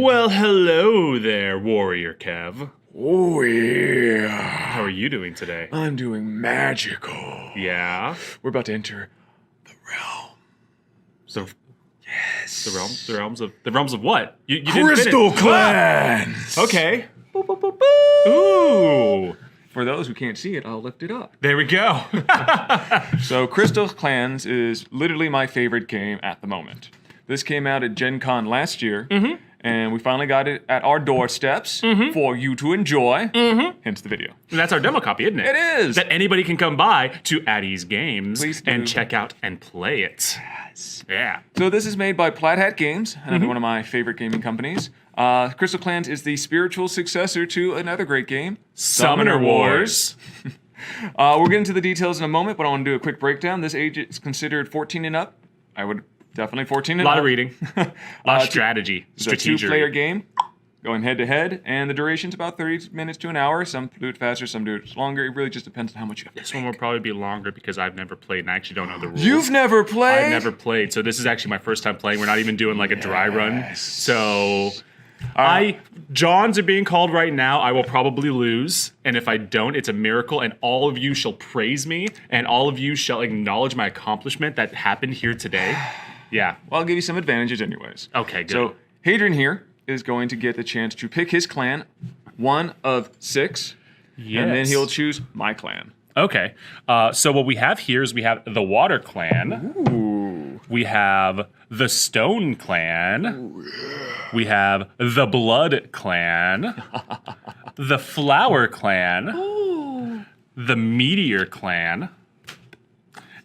Well, hello there, Warrior Kev. Oh, yeah. How are you doing today? I'm doing magical. Yeah? We're about to enter the realm. So, Yes. the realms of what? You didn't Crystal finish. Clans. Okay. Boop, boop, boop, boop. Ooh. For those who can't see it, I'll lift it up. There we go. So, Crystal Clans is literally my favorite game at the moment. This came out at Gen Con last year, and we finally got it at our doorsteps for you to enjoy. Hence the video. And that's our demo copy, isn't it? It is. That anybody can come by to Addie's Games Please do. and check out and play it. Yes. Yeah. So this is made by Plaid Hat Games, another one of my favorite gaming companies. Crystal Clans is the spiritual successor to another great game, Summoner Wars. We'll get into the details in a moment, but I want to do a quick breakdown. This age is considered 14 and up. I would definitely 14 A and lot up. of reading. A lot of strategy. It's a two-player game, going head-to-head, and the duration's about 30 minutes to an hour. Some do it faster, some do it longer. It really just depends on how much you have to This one will probably be longer because I've never played and I actually don't know the rules. You've never played? I've never played, so this is actually my first time playing. We're not even doing like a dry run. So Johns are being called right now. I will probably lose, and if I don't, it's a miracle, and all of you shall praise me, and all of you shall acknowledge my accomplishment that happened here today. Yeah. Well, I'll give you some advantages anyways. Okay, good. So Hadrian here is going to get the chance to pick his clan, one of 6, and then he'll choose my clan. Okay. So what we have here is we have the Water Clan. Ooh. We have the Stone Clan. Ooh, yeah. We have the Blood Clan. The Flower Clan. Ooh. The Meteor Clan.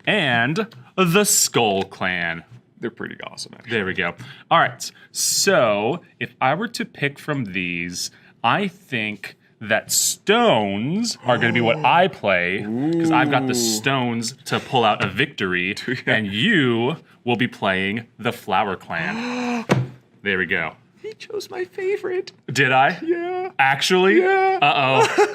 And the Skull Clan. They're pretty awesome, actually. There we go. All right. So if I were to pick from these, I think that stones are going to be what I play because I've got the stones to pull out a victory, and you will be playing the Flower Clan. There we go. He chose my favorite. Did I? Yeah. Actually? Yeah. Uh-oh.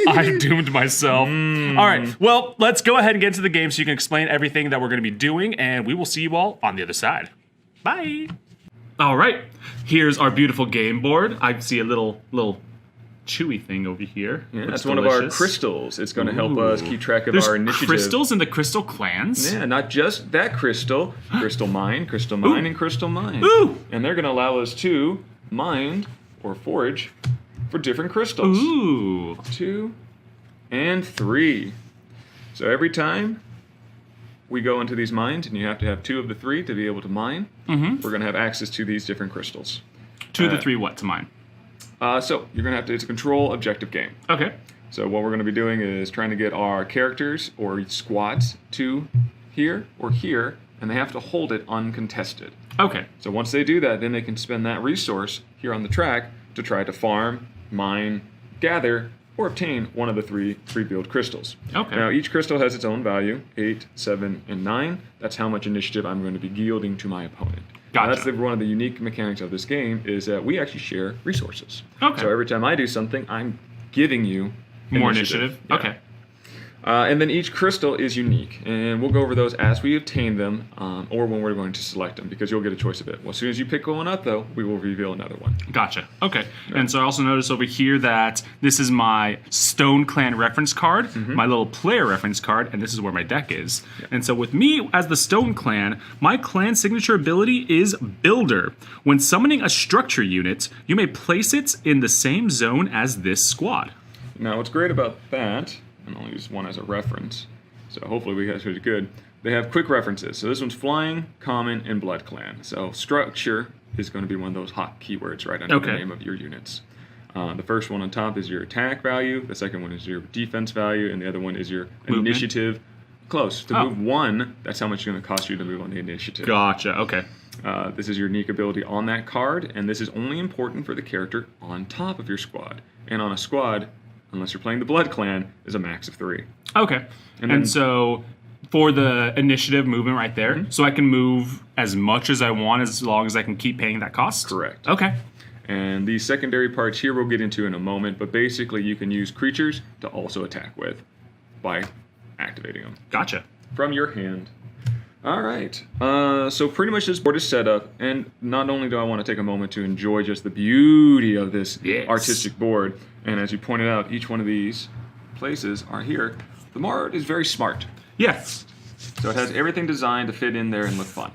I doomed myself. All right. Well, let's go ahead and get into the game so you can explain everything that we're going to be doing, and we will see you all on the other side. Bye. All right. Here's our beautiful game board. I see a little chewy thing over here. Yeah, Looks that's one of our delicious. crystals. It's going to help us keep track of There's our initiative. crystals in the crystal clans? Yeah, not just that crystal. Crystal mine, and crystal mine. Ooh. And they're going to allow us to mine or forage for different crystals. Ooh. 2 and 3. So every time we go into these mines, and you have to have 2 of the 3 to be able to mine, we're going to have access to these different crystals. 2 of the 3 what to mine? So you're going to have to, it's a control objective game. Okay. So what we're going to be doing is trying to get our characters or squads to here or here, and they have to hold it uncontested. Okay. So once they do that, then they can spend that resource here on the track to try to farm, mine, gather, or obtain one of the 3 pre-built crystals. Okay. Now each crystal has its own value, 8, 7, and 9. That's how much initiative I'm going to be yielding to my opponent. Gotcha. Now, that's one of the unique mechanics of this game is that we actually share resources. Okay. So every time I do something, I'm giving you More initiative? Yeah. Okay. And then each crystal is unique, and we'll go over those as we obtain them, or when we're going to select them, because you'll get a choice of it. Well, as soon as you pick one up, though, we will reveal another one. Gotcha. Okay. And so I also noticed over here that this is my Stone Clan reference card, my little player reference card, and this is where my deck is. Yeah. And so with me as the Stone Clan, my clan signature ability is Builder. When summoning a structure unit, you may place it in the same zone as this squad. Now, what's great about that, and I'll use one as a reference, so hopefully we guys are good. They have quick references. So this one's Flying, Common, and Blood Clan. So structure is going to be one of those hot keywords right under the name of your units. The first one on top is your attack value, the second one is your defense value, and the other one is your initiative. Close. To move 1, that's how much it's going to cost you to move on the initiative. Gotcha. Okay. This is your unique ability on that card, and this is only important for the character on top of your squad. And on a squad, unless you're playing the Blood Clan, is a max of 3. Okay. And so for the initiative movement right there, so I can move as much as I want as long as I can keep paying that cost? Correct. Okay. And these secondary parts here we'll get into in a moment, but basically you can use creatures to also attack with by activating them Gotcha. from your hand. All right. So pretty much this board is set up, and not only do I want to take a moment to enjoy just the beauty of this Yes. artistic board, and as you pointed out, each one of these places are here. The board is very smart. Yes. So it has everything designed to fit in there and look fun.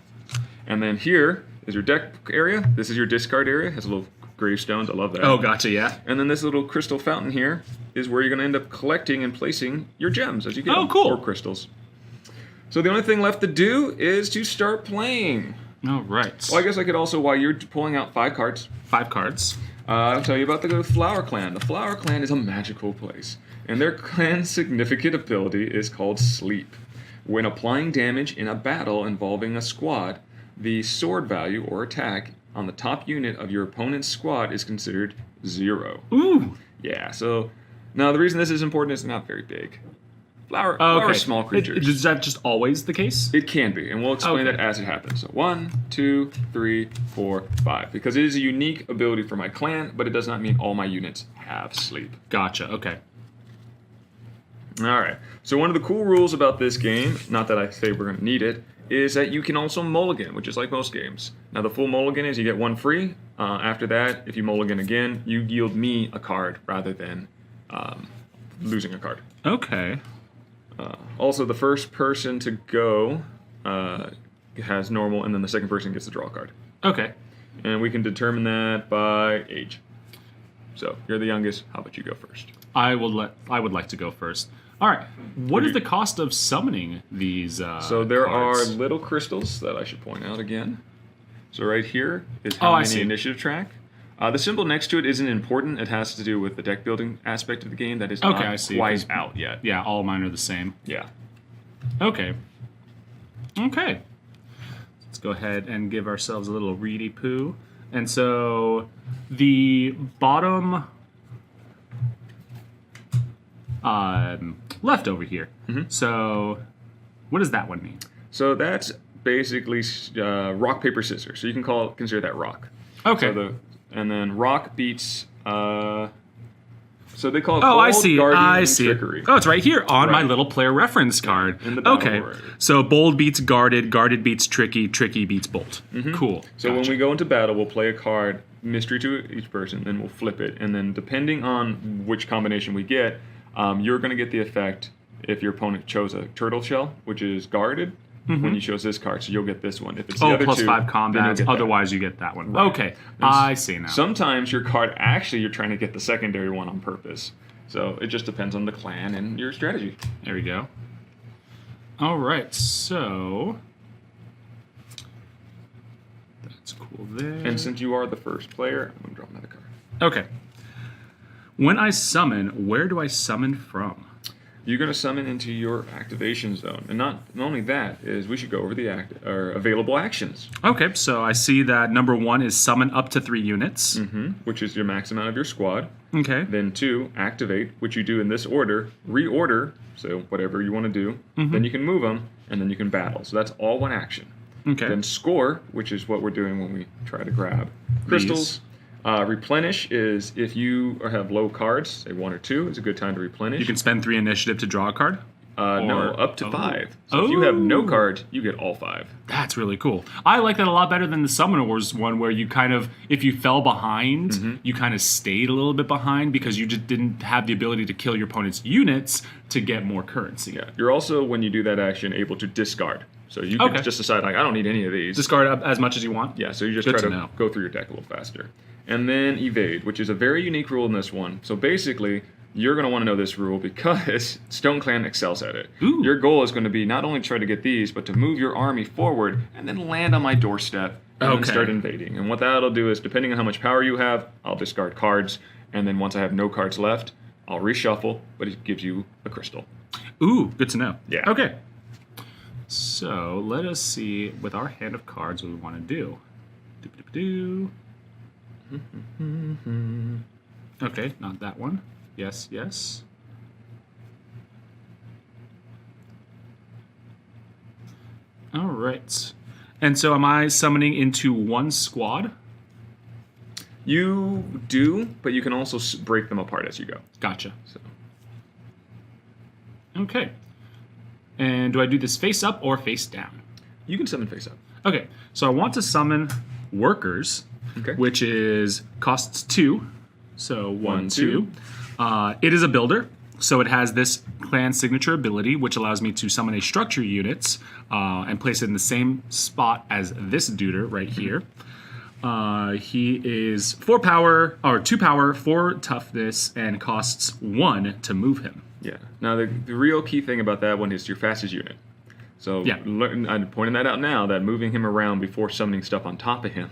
And then here is your deck area. This is your discard area. It has little gravestones. I love that. Oh, gotcha. Yeah. And then this little crystal fountain here is where you're going to end up collecting and placing your gems as you get Oh, cool. more crystals. So the only thing left to do is to start playing. All right. Well, I guess I could also, while you're pulling out 5 cards, 5 cards. I'll tell you about the Flower Clan. The Flower Clan is a magical place, and their clan's significant ability is called Sleep. When applying damage in a battle involving a squad, the sword value or attack on the top unit of your opponent's squad is considered 0. Ooh. Yeah, so now the reason this is important is they're not very big. Flower Oh, are okay. small creatures. Is that just always the case? It can be, and we'll explain Okay. that as it happens. So 1, 2, 3, 4, 5. Because it is a unique ability for my clan, but it does not mean all my units have sleep. Gotcha. Okay. All right. So one of the cool rules about this game, not that I say we're going to need it, is that you can also mulligan, which is like most games. Now the full mulligan is you get 1 free. After that, if you mulligan again, you yield me a card rather than losing a card. Okay. Also, the first person to go has normal, and then the second person gets to draw a card. Okay. And we can determine that by age. So you're the youngest. How about you go first? I would like to go first. All right. What is the cost of summoning these? So there cards? are little crystals that I should point out again. So right here is how I many see. initiative track. The symbol next to it isn't important. It has to do with the deck building aspect of the game that is Okay, I not see, quite 'cause- out yet. Yeah, all mine are the same. Yeah. Okay. Okay. Let's go ahead and give ourselves a little reedy poo. And so the bottom left over here. So what does that one mean? So that's basically rock, paper, scissors. So you can consider that rock. Okay. And then rock beats. So they call it. Oh, I bold, see. guardian, I and see. trickery. Oh, it's right here on my Right. little player reference card. In the battle Okay. order. So bold beats guarded, guarded beats tricky, tricky beats bold. Cool. So Gotcha. when we go into battle, we'll play a card, mystery to each person, then we'll flip it, and then depending on which combination we get, you're going to get the effect if your opponent chose a turtle shell, which is guarded. When you chose this card, so you'll get this one. If it's the other plus two, 5 then you'll combats. get that. Otherwise, you get that one. Right. Okay. And I see now. Sometimes your card actually you're trying to get the secondary one on purpose. So it just depends on the clan and your strategy. There we go. All right, so that's cool there. And since you are the first player, I'm gonna draw another card. Okay. When I summon, where do I summon from? You're gonna summon into your activation zone, and not only that is we should go over the available actions, Okay, so I see that number 1 is summon up to 3 units. which is your max amount of your squad. Okay. Then 2, activate, which you do in this order. Reorder, so whatever you want to do. Then you can move them, and then you can battle. So that's all one action. Okay. Then score, which is what we're doing when we try to grab crystals. Replenish is if you have low cards, say 1 or 2, is a good time to replenish. You can spend 3 initiative to draw a card. No, or- up to oh. 5. So if you have no Oh. cards, you get all 5. That's really cool. I like that a lot better than the Summoner Wars one, where you kind of, if you fell behind, you kind of stayed a little bit behind because you just didn't have the ability to kill your opponent's units to get more currency. Yeah. You're also, when you do that action, able to discard. So you can Okay. just decide, like, I don't need any of these. Discard up as much as you want. Yeah, so you just Good try to to know. go through your deck a little faster. And then evade, which is a very unique rule in this one. So basically, you're going to want to know this rule because Stone Clan excels at it. Ooh. Your goal is going to be not only try to get these, but to move your army forward and then land on my doorstep and then Okay. start invading. And what that'll do is, depending on how much power you have, I'll discard cards. And then once I have no cards left, I'll reshuffle, but it gives you a crystal. Ooh, good to know. Yeah. Okay. So let us see with our hand of cards what we want to do. Doo-ba-doo-ba-doo. Okay, not that one. Yes, yes. All right. And so am I summoning into one squad? You do, but you can also break them apart as you go. Gotcha. So. Okay. And do I do this face up or face down? You can summon face up. Okay, so I want to summon workers, Okay. which is costs 2. So 1, One, 2. It is a builder, so it has this clan signature ability, which allows me to summon a structure units and place it in the same spot as this duder right here. He is 4 power, or 2 power, 4 toughness, and costs 1 to move him. Yeah. Now, the real key thing about that one is your fastest unit. So Yeah. I'm pointing that out now, that moving him around before summoning stuff on top of him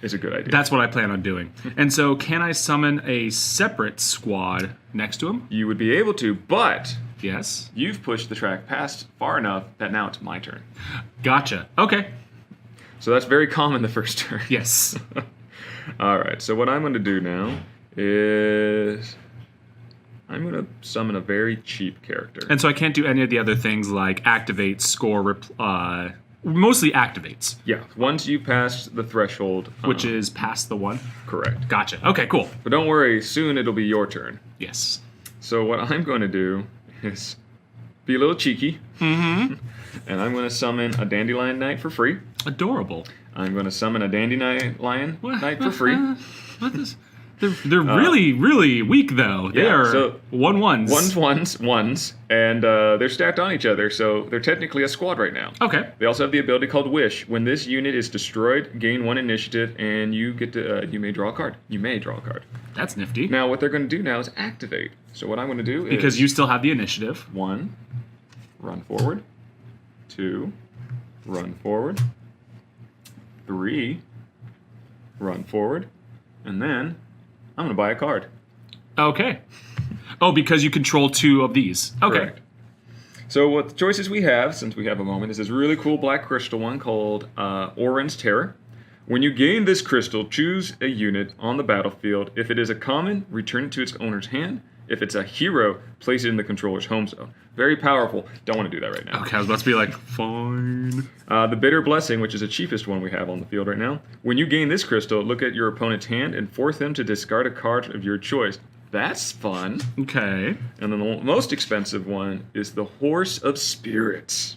is a good idea. That's what I plan on doing. And so can I summon a separate squad next to him? You would be able to, but Yes. you've pushed the track past far enough that now it's my turn. Gotcha. Okay. So that's very common the first turn. Yes. All right, so what I'm going to do now is I'm going to summon a very cheap character. And so I can't do any of the other things like activate, score, mostly activates, Yeah, once you pass the threshold. which is past the 1. Correct. Gotcha. Okay, cool. But don't worry, soon it'll be your turn. Yes. So what I'm going to do is be a little cheeky. Mm-hmm. And I'm going to summon a Dandelion Knight for free. Adorable. I'm going to summon a Dandelion Knight for free. What is... They're really, really weak, though. They yeah, are so 1/1s. Ones, and they're stacked on each other, so they're technically a squad right now. Okay. They also have the ability called Wish. When this unit is destroyed, gain 1 initiative, and you get to you may draw a card. You may draw a card. That's nifty. Now, what they're going to do now is activate. So what I'm going to do is Because you still have the initiative. 1, run forward. 2, run forward. 3, run forward, and then I'm going to buy a card. Okay. Oh, because you control 2 of these. Okay. Correct. So what the choices we have, since we have a moment, is this really cool black crystal one called Oren's Terror. When you gain this crystal, choose a unit on the battlefield. If it is a common, return it to its owner's hand. If it's a hero, place it in the controller's home zone. Very powerful. Don't want to do that right now. Okay, I was about to be like, fine. The Bitter Blessing, which is the cheapest one we have on the field right now. When you gain this crystal, look at your opponent's hand and force them to discard a card of your choice. That's fun. Okay. And then the most expensive one is the Horse of Spirits.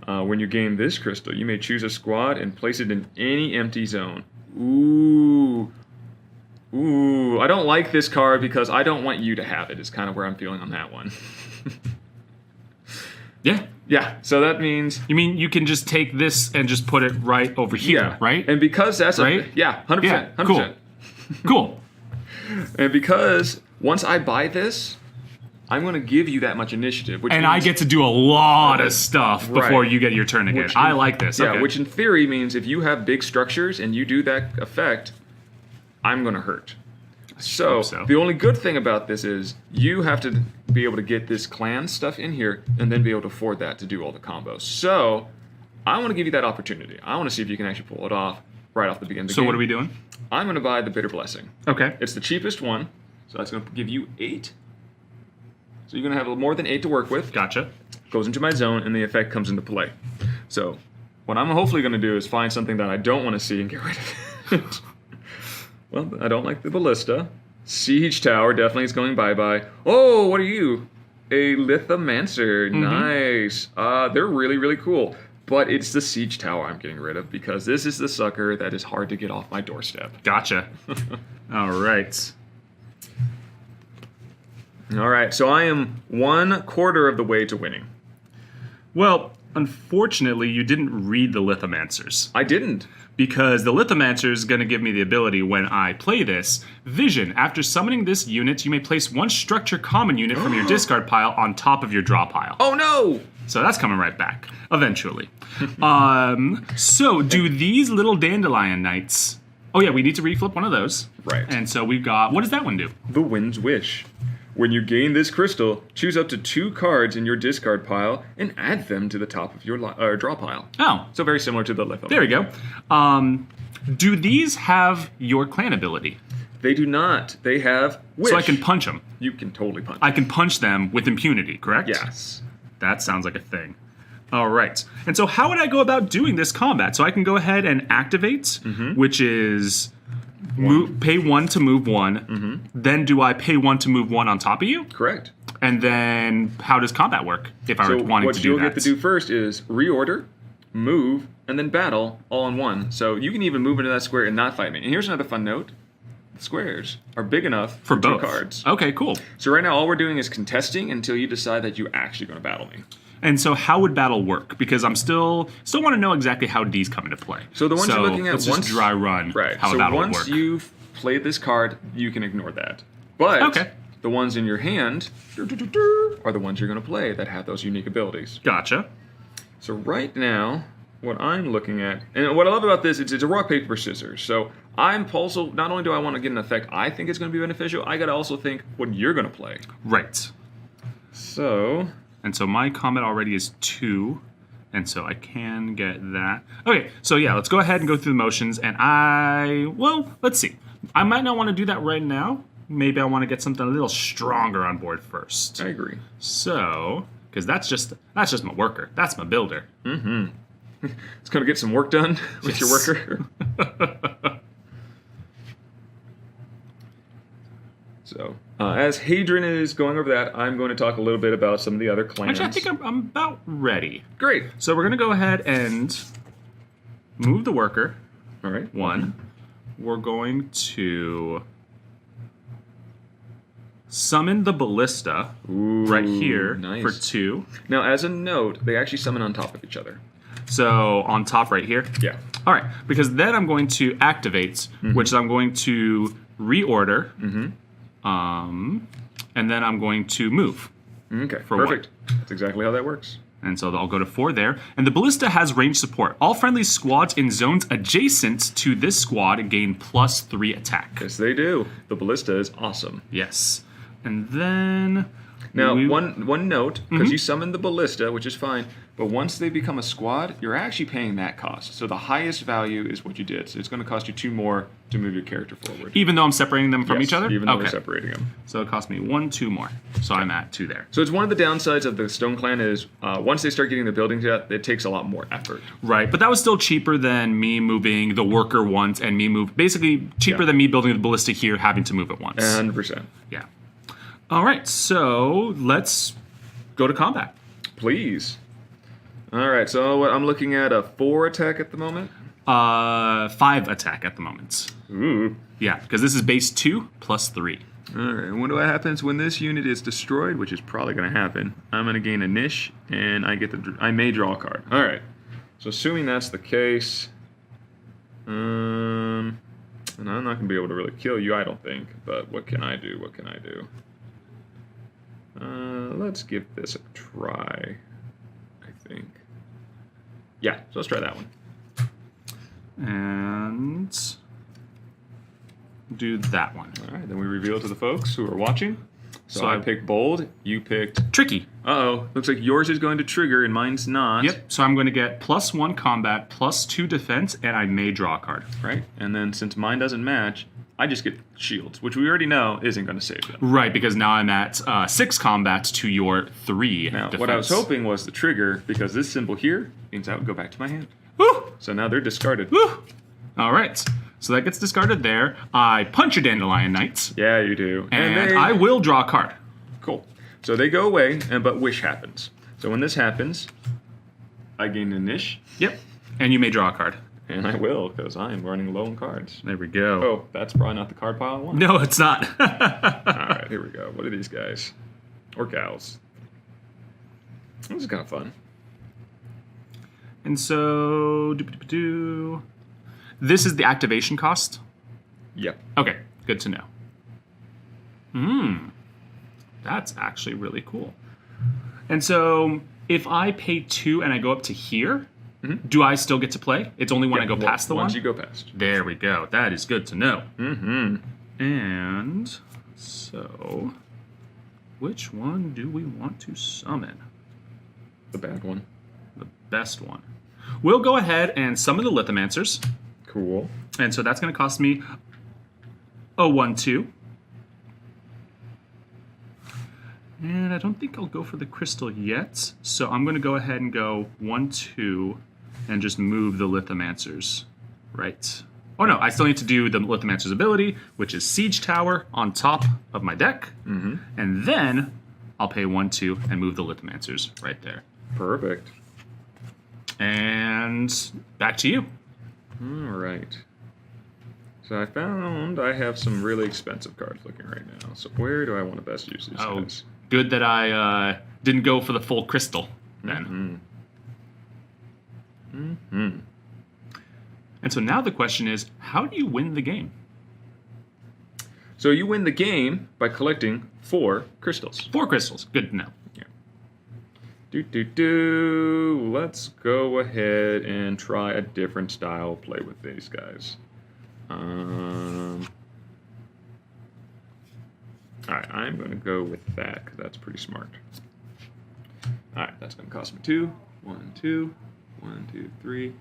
When you gain this crystal, you may choose a squad and place it in any empty zone. Ooh. Ooh. I don't like this card because I don't want you to have it, is kind of where I'm feeling on that one. Yeah. Yeah, so that means... You mean you can just take this and just put it right over here, right? And because that's Right? Yeah, 100%. Yeah, 100%. Cool. And because once I buy this, I'm going to give you that much initiative. Which And means, I get to do a lot of stuff before Right. you get your turn again. Which I in- like this. Yeah, Okay. which in theory means if you have big structures and you do that effect, I'm going to hurt. So, hope so. the only good thing about this is you have to be able to get this clan stuff in here and then be able to afford that to do all the combos. So, I want to give you that opportunity. I want to see if you can actually pull it off right off the beginning of the So game. what are we doing? I'm going to buy the Bitter Blessing. Okay. It's the cheapest one, so that's going to give you 8. So you're going to have more than 8 to work with. Gotcha. Goes into my zone, and the effect comes into play. So what I'm hopefully going to do is find something that I don't want to see and get rid of it. Well, I don't like the Ballista. Siege Tower definitely is going bye-bye. Oh, what are you? A Lithomancer. Nice. They're really, really cool. But it's the Siege Tower I'm getting rid of because this is the sucker that is hard to get off my doorstep. Gotcha. All right. All right, so I am 1/4 of the way to winning. Well, unfortunately, you didn't read the Lithomancers. I didn't. Because the Lithomancer is going to give me the ability when I play this. Vision. After summoning this unit, you may place 1 structure common unit from your discard pile on top of your draw pile. Oh no! So that's coming right back, eventually. So do these little Dandelion Knights... Oh yeah, we need to reflip one of those. Right. And so we've got... What does that one do? The Wind's Wish. When you gain this crystal, choose up to 2 cards in your discard pile and add them to the top of your draw pile. Oh, So very similar to the Litho. there we go. Do these have your clan ability? They do not. They have Wish. So I can punch them. You can totally punch. I can punch them with impunity, correct? Yes. That sounds like a thing. All right. And so how would I go about doing this combat? So I can go ahead and activate, which is pay 1 to move 1. Then do I pay 1 to move 1 on top of you? Correct. And then how does combat work if I were So wanting what to do you'll that? get to do first is reorder, move, and then battle all in one. So you can even move into that square and not fight me. And here's another fun note. The squares are big enough for both 2 cards. Okay, cool. So right now all we're doing is contesting until you decide that you're actually going to battle me. And so how would battle work? Because I'm still want to know exactly how D's come into play. So the ones you're looking at, let's once just dry run right. how so a battle would once work. you've played this card, you can ignore that. But Okay. the ones in your hand are the ones you're going to play that have those unique abilities. Gotcha. So right now, what I'm looking at, and what I love about this, it's a rock, paper, scissors. So I'm also, not only do I want to get an effect I think is going to be beneficial, I got to also think what you're going to play. Right. So... And so my combat already is 2, and so I can get that. Okay, so yeah, let's go ahead and go through the motions, and let's see. I might not want to do that right now. Maybe I want to get something a little stronger on board first. I agree. So, because that's just my worker. That's my builder. Mm-hmm. It's going to get some work done with your worker. So, as Hadrian is going over that, I'm going to talk a little bit about some of the other clans. Actually, I think I'm about ready. Great. So we're going to go ahead and move the worker. All right. 1. We're going to summon the ballista right here nice. for 2. Now, as a note, they actually summon on top of each other. So on top right here? Yeah. All right, because then I'm going to activate, which I'm going to reorder, and then I'm going to move. Okay, for perfect. That's exactly how that works. And so I'll go to 4 there. And the ballista has range support. All friendly squads in zones adjacent to this squad gain +3 attack. Yes, they do. The ballista is awesome. Yes. And then... Now, one note, because you summon the ballista, which is fine, but once they become a squad, you're actually paying that cost. So the highest value is what you did. So it's going to cost you 2 more to move your character forward. Even though I'm separating them from each other? Even though we're separating them. So it cost me 1, 2 more. So I'm at 2 there. So it's one of the downsides of the Stone Clan is once they start getting the buildings out, it takes a lot more effort. Right, but that was still cheaper than me moving the worker once and basically cheaper than me building the ballista here, having to move it once. 100%. Yeah. All right, so let's go to combat. Please. All right, so I'm looking at a 4 attack at the moment. 5 attack at the moment. Ooh. Yeah, because this is base 2 plus 3. All right, and what happens when this unit is destroyed, which is probably going to happen? I'm going to gain a niche, and I may draw a card. All right, so assuming that's the case, and I'm not going to be able to really kill you, I don't think. But what can I do? What can I do? Let's give this a try, I think. Yeah, so let's try that one. And do that one. All right, then we reveal to the folks who are watching. So I picked bold, you picked... Tricky. Uh-oh, looks like yours is going to trigger and mine's not. Yep, so I'm going to get +1 combat, +2 defense, and I may draw a card. Right, and then since mine doesn't match, I just get shields, which we already know isn't going to save them. Right, because now I'm at 6 combat to your 3 Now, defense. what I was hoping was the trigger, because this symbol here means I would go back to my hand. Woo! So now they're discarded. Woo! All right, so that gets discarded there. I punch a Dandelion Knight. Yeah, you do. And I will draw a card. Cool. So they go away, but wish happens. So when this happens, I gain a niche. Yep, and you may draw a card. And I will, because I am running low on cards. There we go. Oh, that's probably not the card pile I want. No, it's not. All right, here we go. What are these guys? Or gals? This is kind of fun. And so, this is the activation cost? Yep. Okay, good to know. That's actually really cool. And so, if I pay 2 and I go up to here, do I still get to play? It's only when I go past the one? Once you go past. There we go. That is good to know. Mm-hmm. And so, which one do we want to summon? The bad one. The best one. We'll go ahead and summon the Lithomancers. Cool. And so that's going to cost me a 1/2. And I don't think I'll go for the crystal yet. So I'm going to go ahead and go 1/2 and just move the Lithomancers. Right. Oh no, I still need to do the Lithomancer's ability, which is Siege Tower on top of my deck. And then I'll pay 1/2 and move the Lithomancers right there. Perfect. And back to you. All right. So I found I have some really expensive cards looking right now. So where do I want to best use these guys? Good that I didn't go for the full crystal then. And so now the question is, how do you win the game? So you win the game by collecting 4 crystals. 4 crystals. Good to know. Let's go ahead and try a different style play with these guys. Alright, I'm going to go with that because that's pretty smart. Alright, that's going to cost me 2. 1, 2, 1, 2, 3.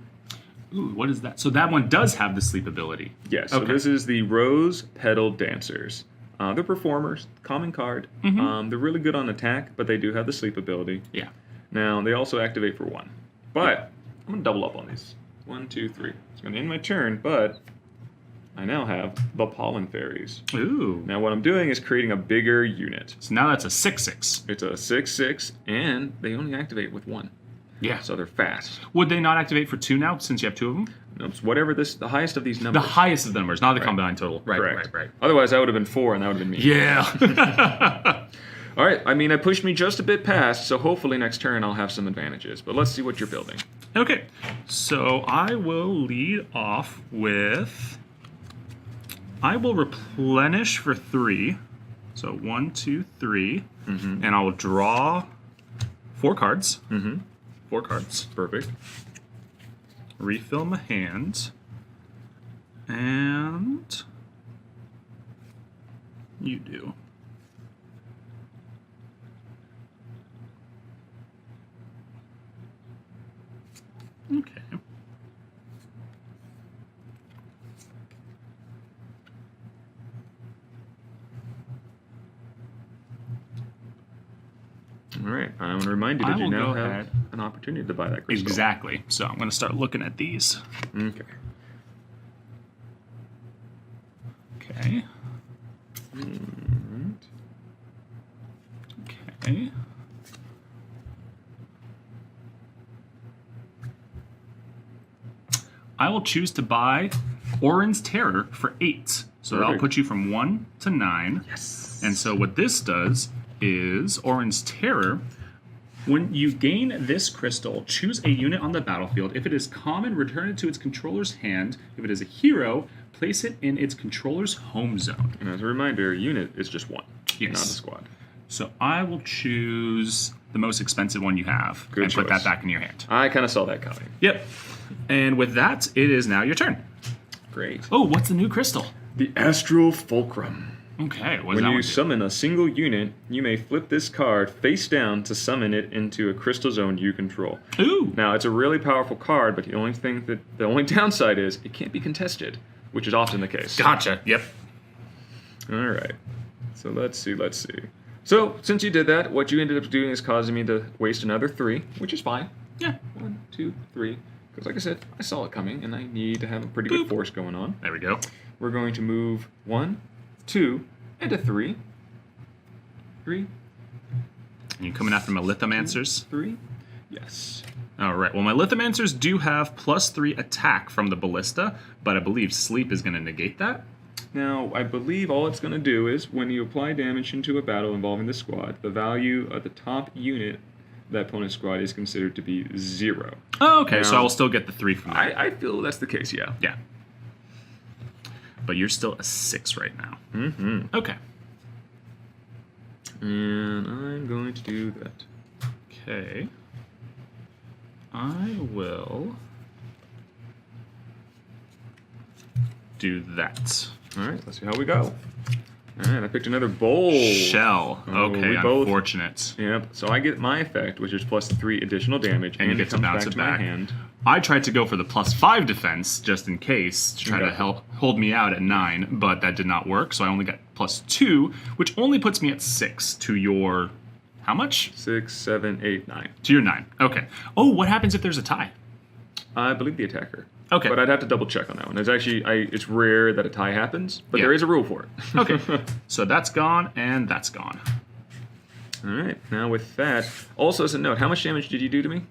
Ooh, what is that? So that one does have the sleep ability. Yes, so this is the Rose Petal Dancers. They're performers, common card. They're really good on attack, but they do have the sleep ability. Yeah. Now, they also activate for 1. But I'm going to double up on these. 1, 2, 3. It's going to end my turn, but I now have the Pollen Fairies. Ooh. Now, what I'm doing is creating a bigger unit. So now that's a 6/6. It's a 6/6, and they only activate with 1. Yeah. So they're fast. Would they not activate for 2 now, since you have 2 of them? No, it's whatever the highest of these numbers. The highest of the numbers, not the combined total. Right, Correct. right. Otherwise, that would have been 4, and that would have been me. Yeah. All right, I mean, it pushed me just a bit past, so hopefully next turn I'll have some advantages. But let's see what you're building. Okay, so I will lead off with... I will replenish for 3. So 1, 2, 3. And I will draw 4 cards. 4 cards. Perfect. Refill my hand. And... you do. Okay. All right, I'm going to remind you that you now have an opportunity to buy that crystal. Exactly. So I'm going to start looking at these. Okay. Okay. Okay. I will choose to buy Orin's Terror for 8. So that'll put you from 1 to 9. Yes. And so what this does is Orin's Terror. When you gain this crystal, choose a unit on the battlefield. If it is common, return it to its controller's hand. If it is a hero, place it in its controller's home zone. And as a reminder, a unit is just 1, Yes. not a squad. So I will choose the most expensive one you have Good and put choice. that back in your hand. I kind of saw that coming. Yep. And with that, it is now your turn. Great. Oh, what's the new crystal? The Astral Fulcrum. Okay, what does When that you one do? summon a single unit, you may flip this card face down to summon it into a crystal zone you control. Ooh. Now, it's a really powerful card, but the only downside is it can't be contested, which is often the case. Gotcha. Yep. All right. So let's see. So since you did that, what you ended up doing is causing me to waste another 3, which is fine. Yeah. 1, 2, 3. Because like I said, I saw it coming, and I need to have a pretty good force going on. There we go. We're going to move 1, 2, and a 3. 3. And you coming after my Lithomancers? 3. Yes. All right. Well, my Lithomancers do have +3 attack from the ballista, but I believe sleep is going to negate that. Now, I believe all it's going to do is when you apply damage into a battle involving the squad, the value of the top unit of that opponent's squad is considered to be 0. Oh, okay. Now, so I will still get the 3 from that. I feel that's the case, yeah. Yeah. But you're still a 6 right now. Mm-hmm. Okay. And I'm going to do that. Okay. I will do that. All right, let's see how we go. All right, I picked another bowl. Shell. Okay, we both- unfortunate. Yep, so I get my effect, which is +3 additional damage, And you get it to comes bounce back it to my back. hand. I tried to go for the +5 defense just in case to try to Okay. help hold me out at 9, but that did not work. So I only got +2, which only puts me at 6 to your how much? 6, 7, 8, 9. To your 9. Okay. Oh, what happens if there's a tie? I believe the attacker. Okay. But I'd have to double check on that one. It's actually, it's rare that a tie happens, but Yeah. there is a rule for it. Okay. So that's gone and that's gone. All right, now with that, also as a note, how much damage did you do to me?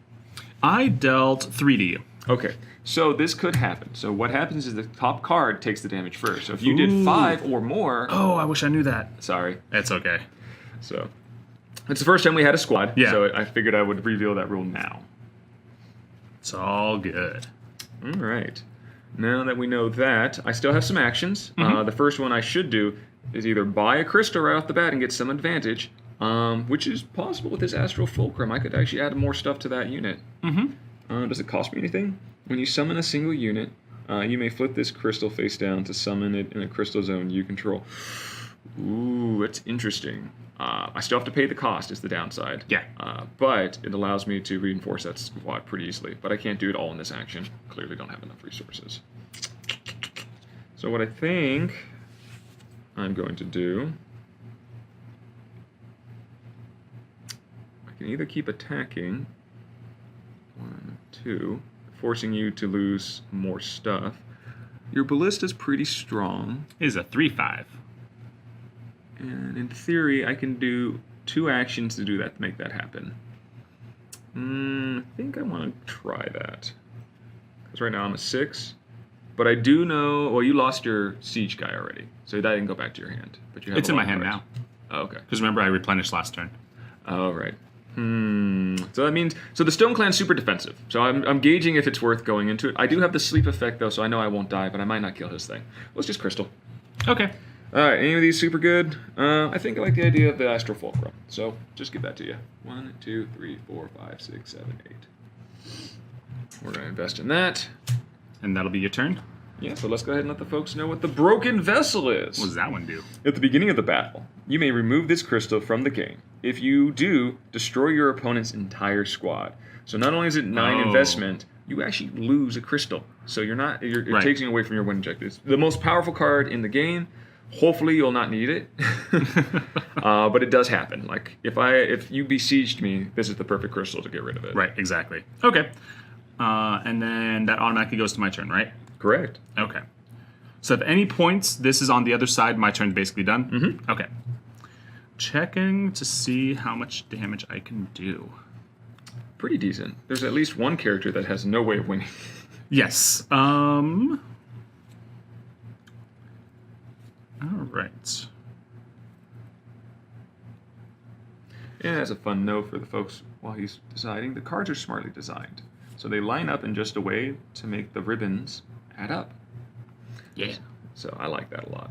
I dealt 3 to you. Okay, so this could happen. So what happens is the top card takes the damage first. So if you did 5 or more... Oh, I wish I knew that. Sorry. It's okay. So it's the first time we had a squad. Yeah. So I figured I would reveal that rule now. It's all good. All right. Now that we know that, I still have some actions. The first one I should do is either buy a crystal right off the bat and get some advantage, which is possible with this Astral Fulcrum. I could actually add more stuff to that unit. Does it cost me anything? When you summon a single unit, you may flip this crystal face down to summon it in a crystal zone you control. Ooh, that's interesting. I still have to pay the cost, is the downside. Yeah. But it allows me to reinforce that squad pretty easily. But I can't do it all in this action. Clearly don't have enough resources. So what I think I'm going to do... I can either keep attacking... 1, 2, forcing you to lose more stuff. Your ballista's pretty strong. It is a 3/5. And in theory, I can do 2 actions to do that, to make that happen. I think I want to try that. Because right now I'm a 6. But I do know... Well, you lost your siege guy already. So that didn't go back to your hand. But you have It's a in lot my of hand cards. now. Oh, okay. Because remember, I replenished last turn. Oh, right. So that means... So the Stone Clan's super defensive. So I'm gauging if it's worth going into it. I do have the sleep effect, though, so I know I won't die, but I might not kill his thing. Let's just crystal. Okay. Alright, any of these super good? I think I like the idea of the Astral Fulcrum. So, just give that to you. 1, 2, 3, 4, 5, 6, 7, 8. We're going to invest in that. And that'll be your turn? Yeah, so let's go ahead and let the folks know what the Broken Vessel is. What does that one do? At the beginning of the battle, you may remove this crystal from the game. If you do, destroy your opponent's entire squad. So not only is it 9 investment, you actually lose a crystal. So you're Right. taking away from your win objectives. The most powerful card in the game. Hopefully you'll not need it, but it does happen. Like if you besieged me, this is the perfect crystal to get rid of it. Right, exactly. Okay. And then that automatically goes to my turn, right? Correct. Okay. So at any points, this is on the other side. My turn's basically done? Okay. Checking to see how much damage I can do. Pretty decent. There's at least one character that has no way of winning. Yes. All right. And as a fun note for the folks while he's deciding, the cards are smartly designed. So they line up in just a way to make the ribbons add up. Yeah. So I like that a lot.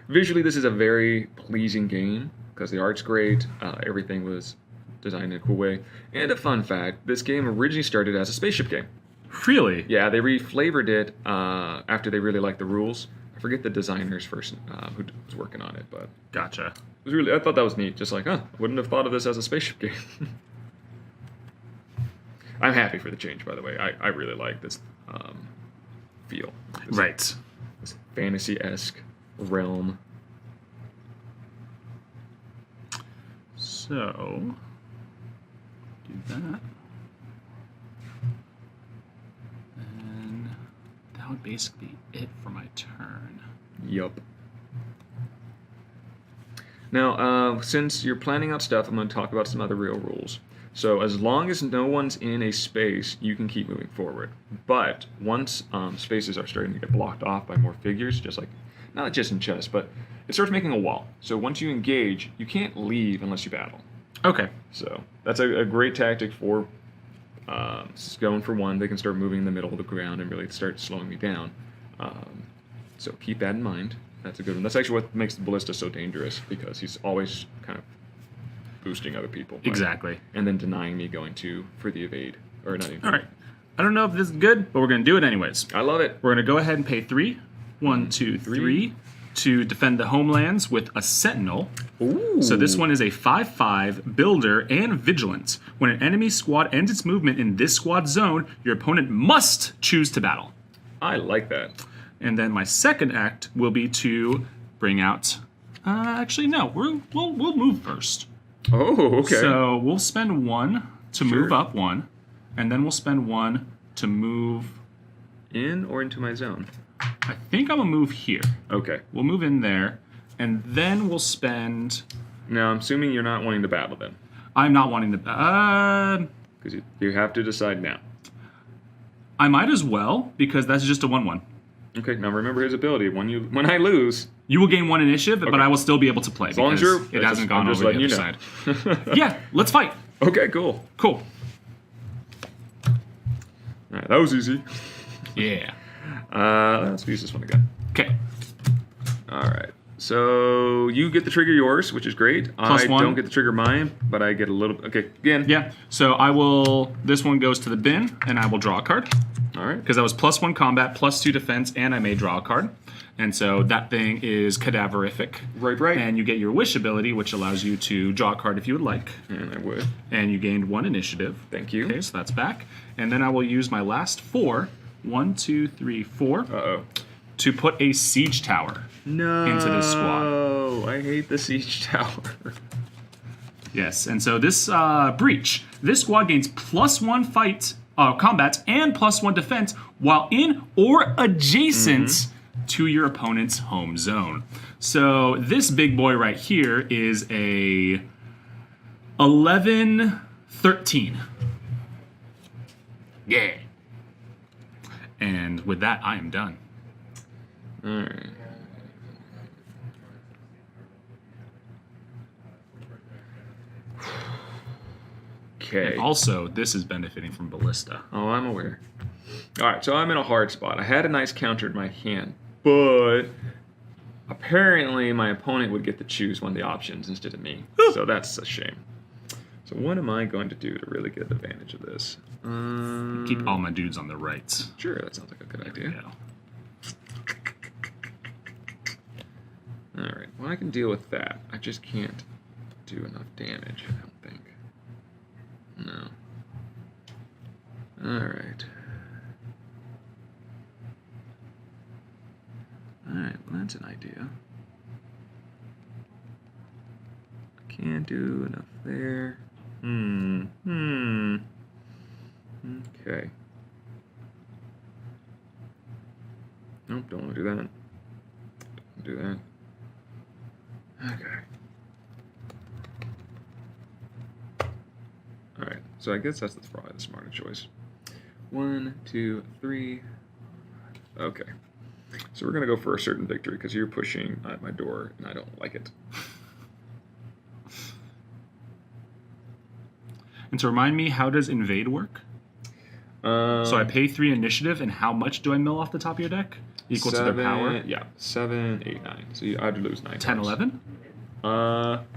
Visually, this is a very pleasing game because the art's great. Everything was designed in a cool way. And a fun fact, this game originally started as a spaceship game. Really? Yeah, they reflavored it after they really liked the rules. I forget the designer's first who was working on it, but Gotcha. it was really, I thought that was neat. Just like, I wouldn't have thought of this as a spaceship game. I'm happy for the change, by the way. I really like this feel. Right. This fantasy-esque realm. So, do that. And that would basically be it for my turn. Yup. Now, since you're planning out stuff, I'm going to talk about some other real rules. So as long as no one's in a space, you can keep moving forward. But once spaces are starting to get blocked off by more figures, just like, not just in chess, but it starts making a wall. So once you engage, you can't leave unless you battle. Okay. So that's a great tactic for going for one. They can start moving in the middle of the ground and really start slowing me down. So keep that in mind. That's a good one. That's actually what makes the ballista so dangerous, because he's always kind of boosting other people. Exactly. And then denying me going for the evade. Or not even. All right. I don't know if this is good, but we're going to do it anyways. I love it. We're going to go ahead and pay 3. 1, 2, 3 to defend the homelands with a sentinel. Ooh. So this one is a 5/5 builder and vigilant. When an enemy squad ends its movement in this squad zone, your opponent must choose to battle. I like that. And then my second act will be to bring out. Actually, no. We'll move first. Oh, okay. So we'll spend 1 to move up 1, and then we'll spend 1 to move in or into my zone? I think I'm gonna move here. Okay. We'll move in there, and then we'll spend. Now I'm assuming you're not wanting to battle then. I'm not wanting to. Because you have to decide now. I might as well, because that's just a 1/1. Okay, now remember his ability. When I lose... You will gain 1 initiative, but Okay. I will still be able to play. As long as you're... It hasn't gone I'm just over the letting other you know. side. Yeah, let's fight. Okay, cool. Cool. All right, that was easy. Yeah. Let's use this one again. Okay. All right. So you get to trigger yours, which is great. Plus I 1. don't get to trigger mine, but I get a little... Okay, again. Yeah. So I will... This one goes to the bin, and I will draw a card. All right. Because I was +1 combat, +2 defense, and I may draw a card. And so that thing is cadaverific. Right. And you get your wish ability, which allows you to draw a card if you would like. And I would. And you gained 1 initiative. Thank you. Okay, so that's back. And then I will use my last 4, 1, 2, 3, 4, Uh-oh. to put a siege tower No. into this squad. Oh, I hate the siege tower. Yes, and so this breach, this squad gains +1 fight, combat, and +1 defense while in or adjacent to your opponent's home zone. So this big boy right here is a 11-13. Yeah. And with that, I am done. All right. Okay. Also, this is benefiting from Ballista. Oh, I'm aware. All right, so I'm in a hard spot. I had a nice counter in my hand, but apparently my opponent would get to choose one of the options instead of me. So that's a shame. So what am I going to do to really get advantage of this? Keep all my dudes on the right. Sure, that sounds like a good idea. Yeah. All right, well, I can deal with that. I just can't do enough damage, I don't think. No. All right. All right, well, that's an idea. I can't do enough there. Okay. Nope, don't want to do that. Don't do that. Okay. Alright, so I guess that's probably the smarter choice. 1, 2, 3. Okay. So we're going to go for a certain victory because you're pushing at my door and I don't like it. And to remind me, how does invade work? So I pay 3 initiative, and how much do I mill off the top of your deck? Equal to their power? Yeah, 7, 8, 9. So I'd lose 9. 10, 11?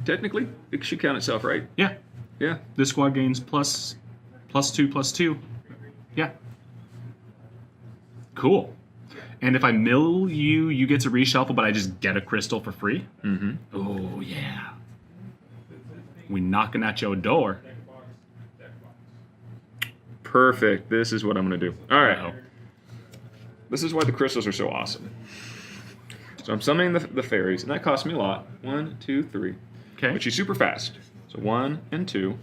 Technically, it should count itself, right? Yeah. Yeah. This squad gains plus 2. Yeah. Cool. And if I mill you, you get to reshuffle, but I just get a crystal for free? Mm-hmm. Oh, yeah. We knocking at your door. Perfect. This is what I'm going to do. All right. Uh-oh. This is why the crystals are so awesome. So I'm summoning the fairies, and that costs me a lot. 1, 2, 3. Okay. But she's super fast. So 1 and 2.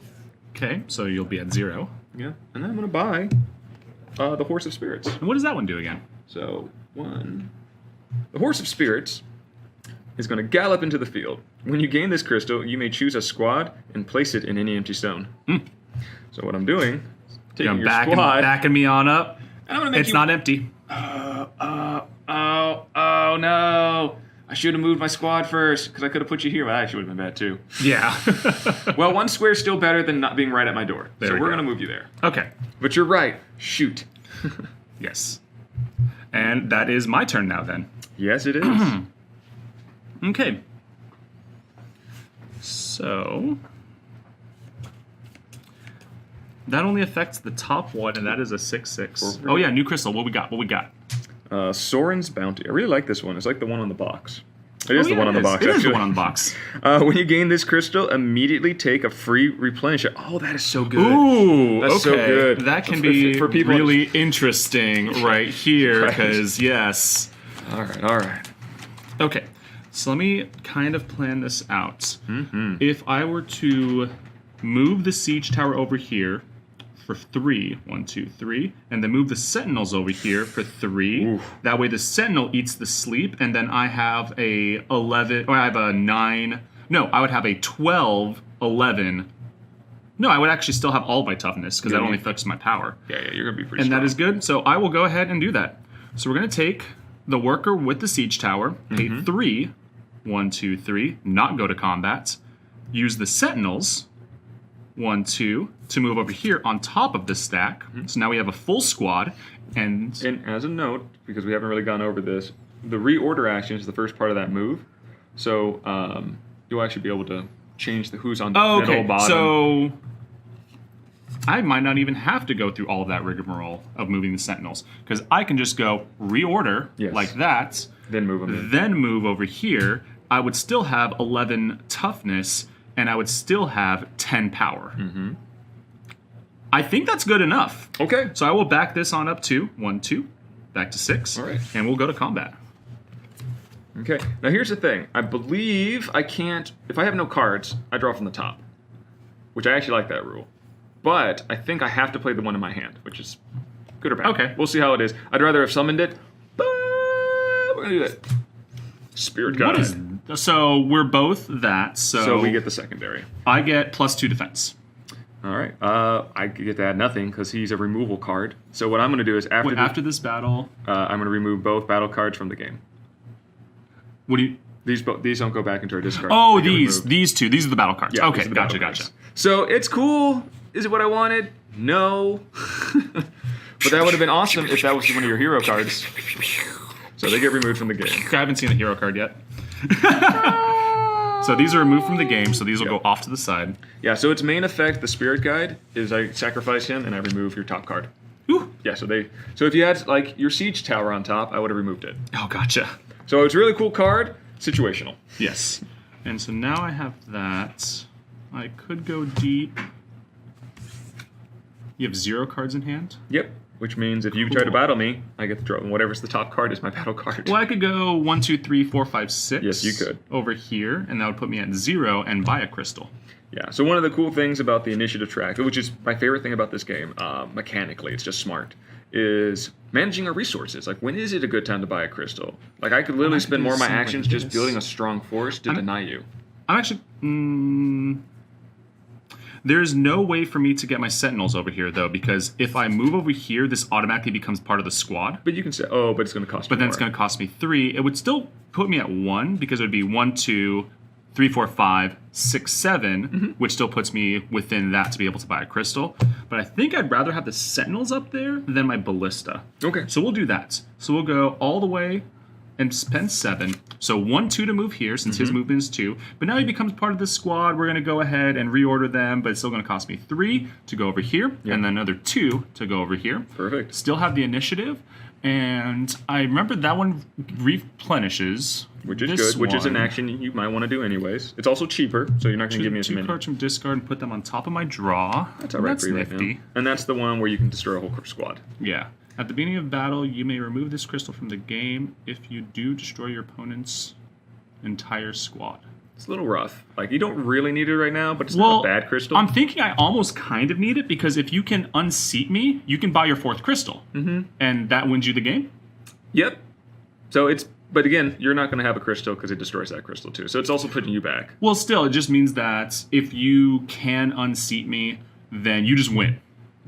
Okay, so you'll be at 0. Yeah. And then I'm going to buy the Horse of Spirits. And what does that one do again? So 1. The Horse of Spirits is going to gallop into the field. When you gain this crystal, you may choose a squad and place it in any empty stone. So what I'm doing, taking your squad, backing me on up. and I'm going to make It's not empty. Oh no! I should have moved my squad first because I could have put you here, but that actually would have been bad too. Yeah. Well, one square is still better than not being right at my door. There So we we're go. going to move you there. Okay. But you're right. Shoot. Yes. And that is my turn now then. Yes, it is. Okay. So that only affects the top one, and that is a 6/6. Oh yeah, new crystal. What we got? Soren's Bounty. I really like this one. It's like the one on the box. It is the one on the box, It is actually. the one on the box. When you gain this crystal, immediately take a free replenisher. Oh, that is so good. Ooh, That's so okay. good. That can For be people- really interesting right here, Right. because yes. All right. Okay, so let me kind of plan this out. If I were to move the siege tower over here for 3, 1, 2, 3, and then move the sentinels over here for 3. Oof. That way the sentinel eats the sleep, and then I have a 11, or I have a 9. No, I would have a 12, 11 No, I would actually still have all of my toughness because that Yeah. only affects my power. Yeah, you're gonna be pretty And strong. that is good. So I will go ahead and do that. So we're going to take the worker with the siege tower, pay 3, 1, 2, 3, not go to combat. Use the sentinels, 1, 2, to move over here on top of this stack. So now we have a full squad. And And as a note, because we haven't really gone over this, the reorder action is the first part of that move. So you'll actually be able to change the who's on the middle, bottom. So I might not even have to go through all of that rigmarole of moving the sentinels because I can just go reorder Yes. like that, then move them in. then move over here. I would still have 11 toughness and I would still have 10 power. I think that's good enough. Okay. So I will back this on up to 1, 2, back to 6, All right. and we'll go to combat. Okay. Now here's the thing. I believe I can't. If I have no cards, I draw from the top, which I actually like that rule. But I think I have to play the one in my hand, which is good or bad. Okay. We'll see how it is. I'd rather have summoned it, but we're gonna do that. Spirit guide. What is so we're both that. So we get the secondary. I get +2 defense. All right. I get to add nothing because he's a removal card. So what I'm going to do is After this battle, I'm going to remove both battle cards from the game. what do you? These don't go back into our discard. Oh, They get removed. these two. These are the battle cards. Yeah, Okay, these are the battle gotcha. cards. So it's cool. Is it what I wanted? No. But that would have been awesome if that was one of your hero cards. So they get removed from the game. I haven't seen the hero card yet. So these are removed from the game. So these will go off to the side. Yeah, so its main effect, the Spirit Guide, is I sacrifice him and I remove your top card. Ooh. Yeah, so if you had like your siege tower on top, I would have removed it. Oh, gotcha. So it's a really cool card, situational. Yes. And so now I have that. I could go deep. You have 0 cards in hand? Yep. Which means if you try to Cool. battle me, I get to draw whatever's the top card is my battle card. Well, I could go 1, 2, 3, 4, 5, 6. Yes, you could. Over here, and that would put me at 0 and buy a crystal. Yeah, so one of the cool things about the initiative track, which is my favorite thing about this game, mechanically, it's just smart, is managing our resources. Like, when is it a good time to buy a crystal? Like, I could literally I could spend do more of my something like actions just this. building a strong force to deny you. I'm actually... there's no way for me to get my sentinels over here, though, because if I move over here, this automatically becomes part of the squad. But you can say, oh, but it's going to cost me But then more. it's going to cost me 3. It would still put me at 1, because it would be 1, 2, 3, 4, 5, 6, 7, which still puts me within that to be able to buy a crystal. But I think I'd rather have the sentinels up there than my ballista. Okay. So we'll do that. So we'll go all the way and spend 7. So 1, 2 to move here, since his movement is 2. But now he becomes part of the squad. We're going to go ahead and reorder them, but it's still going to cost me 3 to go over here, and then another 2 to go over here. Perfect. Still have the initiative, and I remember that one replenishes. Which is this good, which is an one. action you might want to do anyways. It's also cheaper, so you're not going to give me as 2 many. cards from discard and put them on top of my draw. That's all right That's for you right nifty. now. And that's the one where you can destroy a whole squad. Yeah. At the beginning of battle, you may remove this crystal from the game. If you do, destroy your opponent's entire squad. It's a little rough. Like, you don't really need it right now, but it's not a bad crystal. I'm thinking I almost kind of need it because if you can unseat me, you can buy your 4th crystal. And that wins you the game? Yep. So it's, but again, you're not going to have a crystal because it destroys that crystal too. So it's also putting you back. Well, still, it just means that if you can unseat me, then you just win.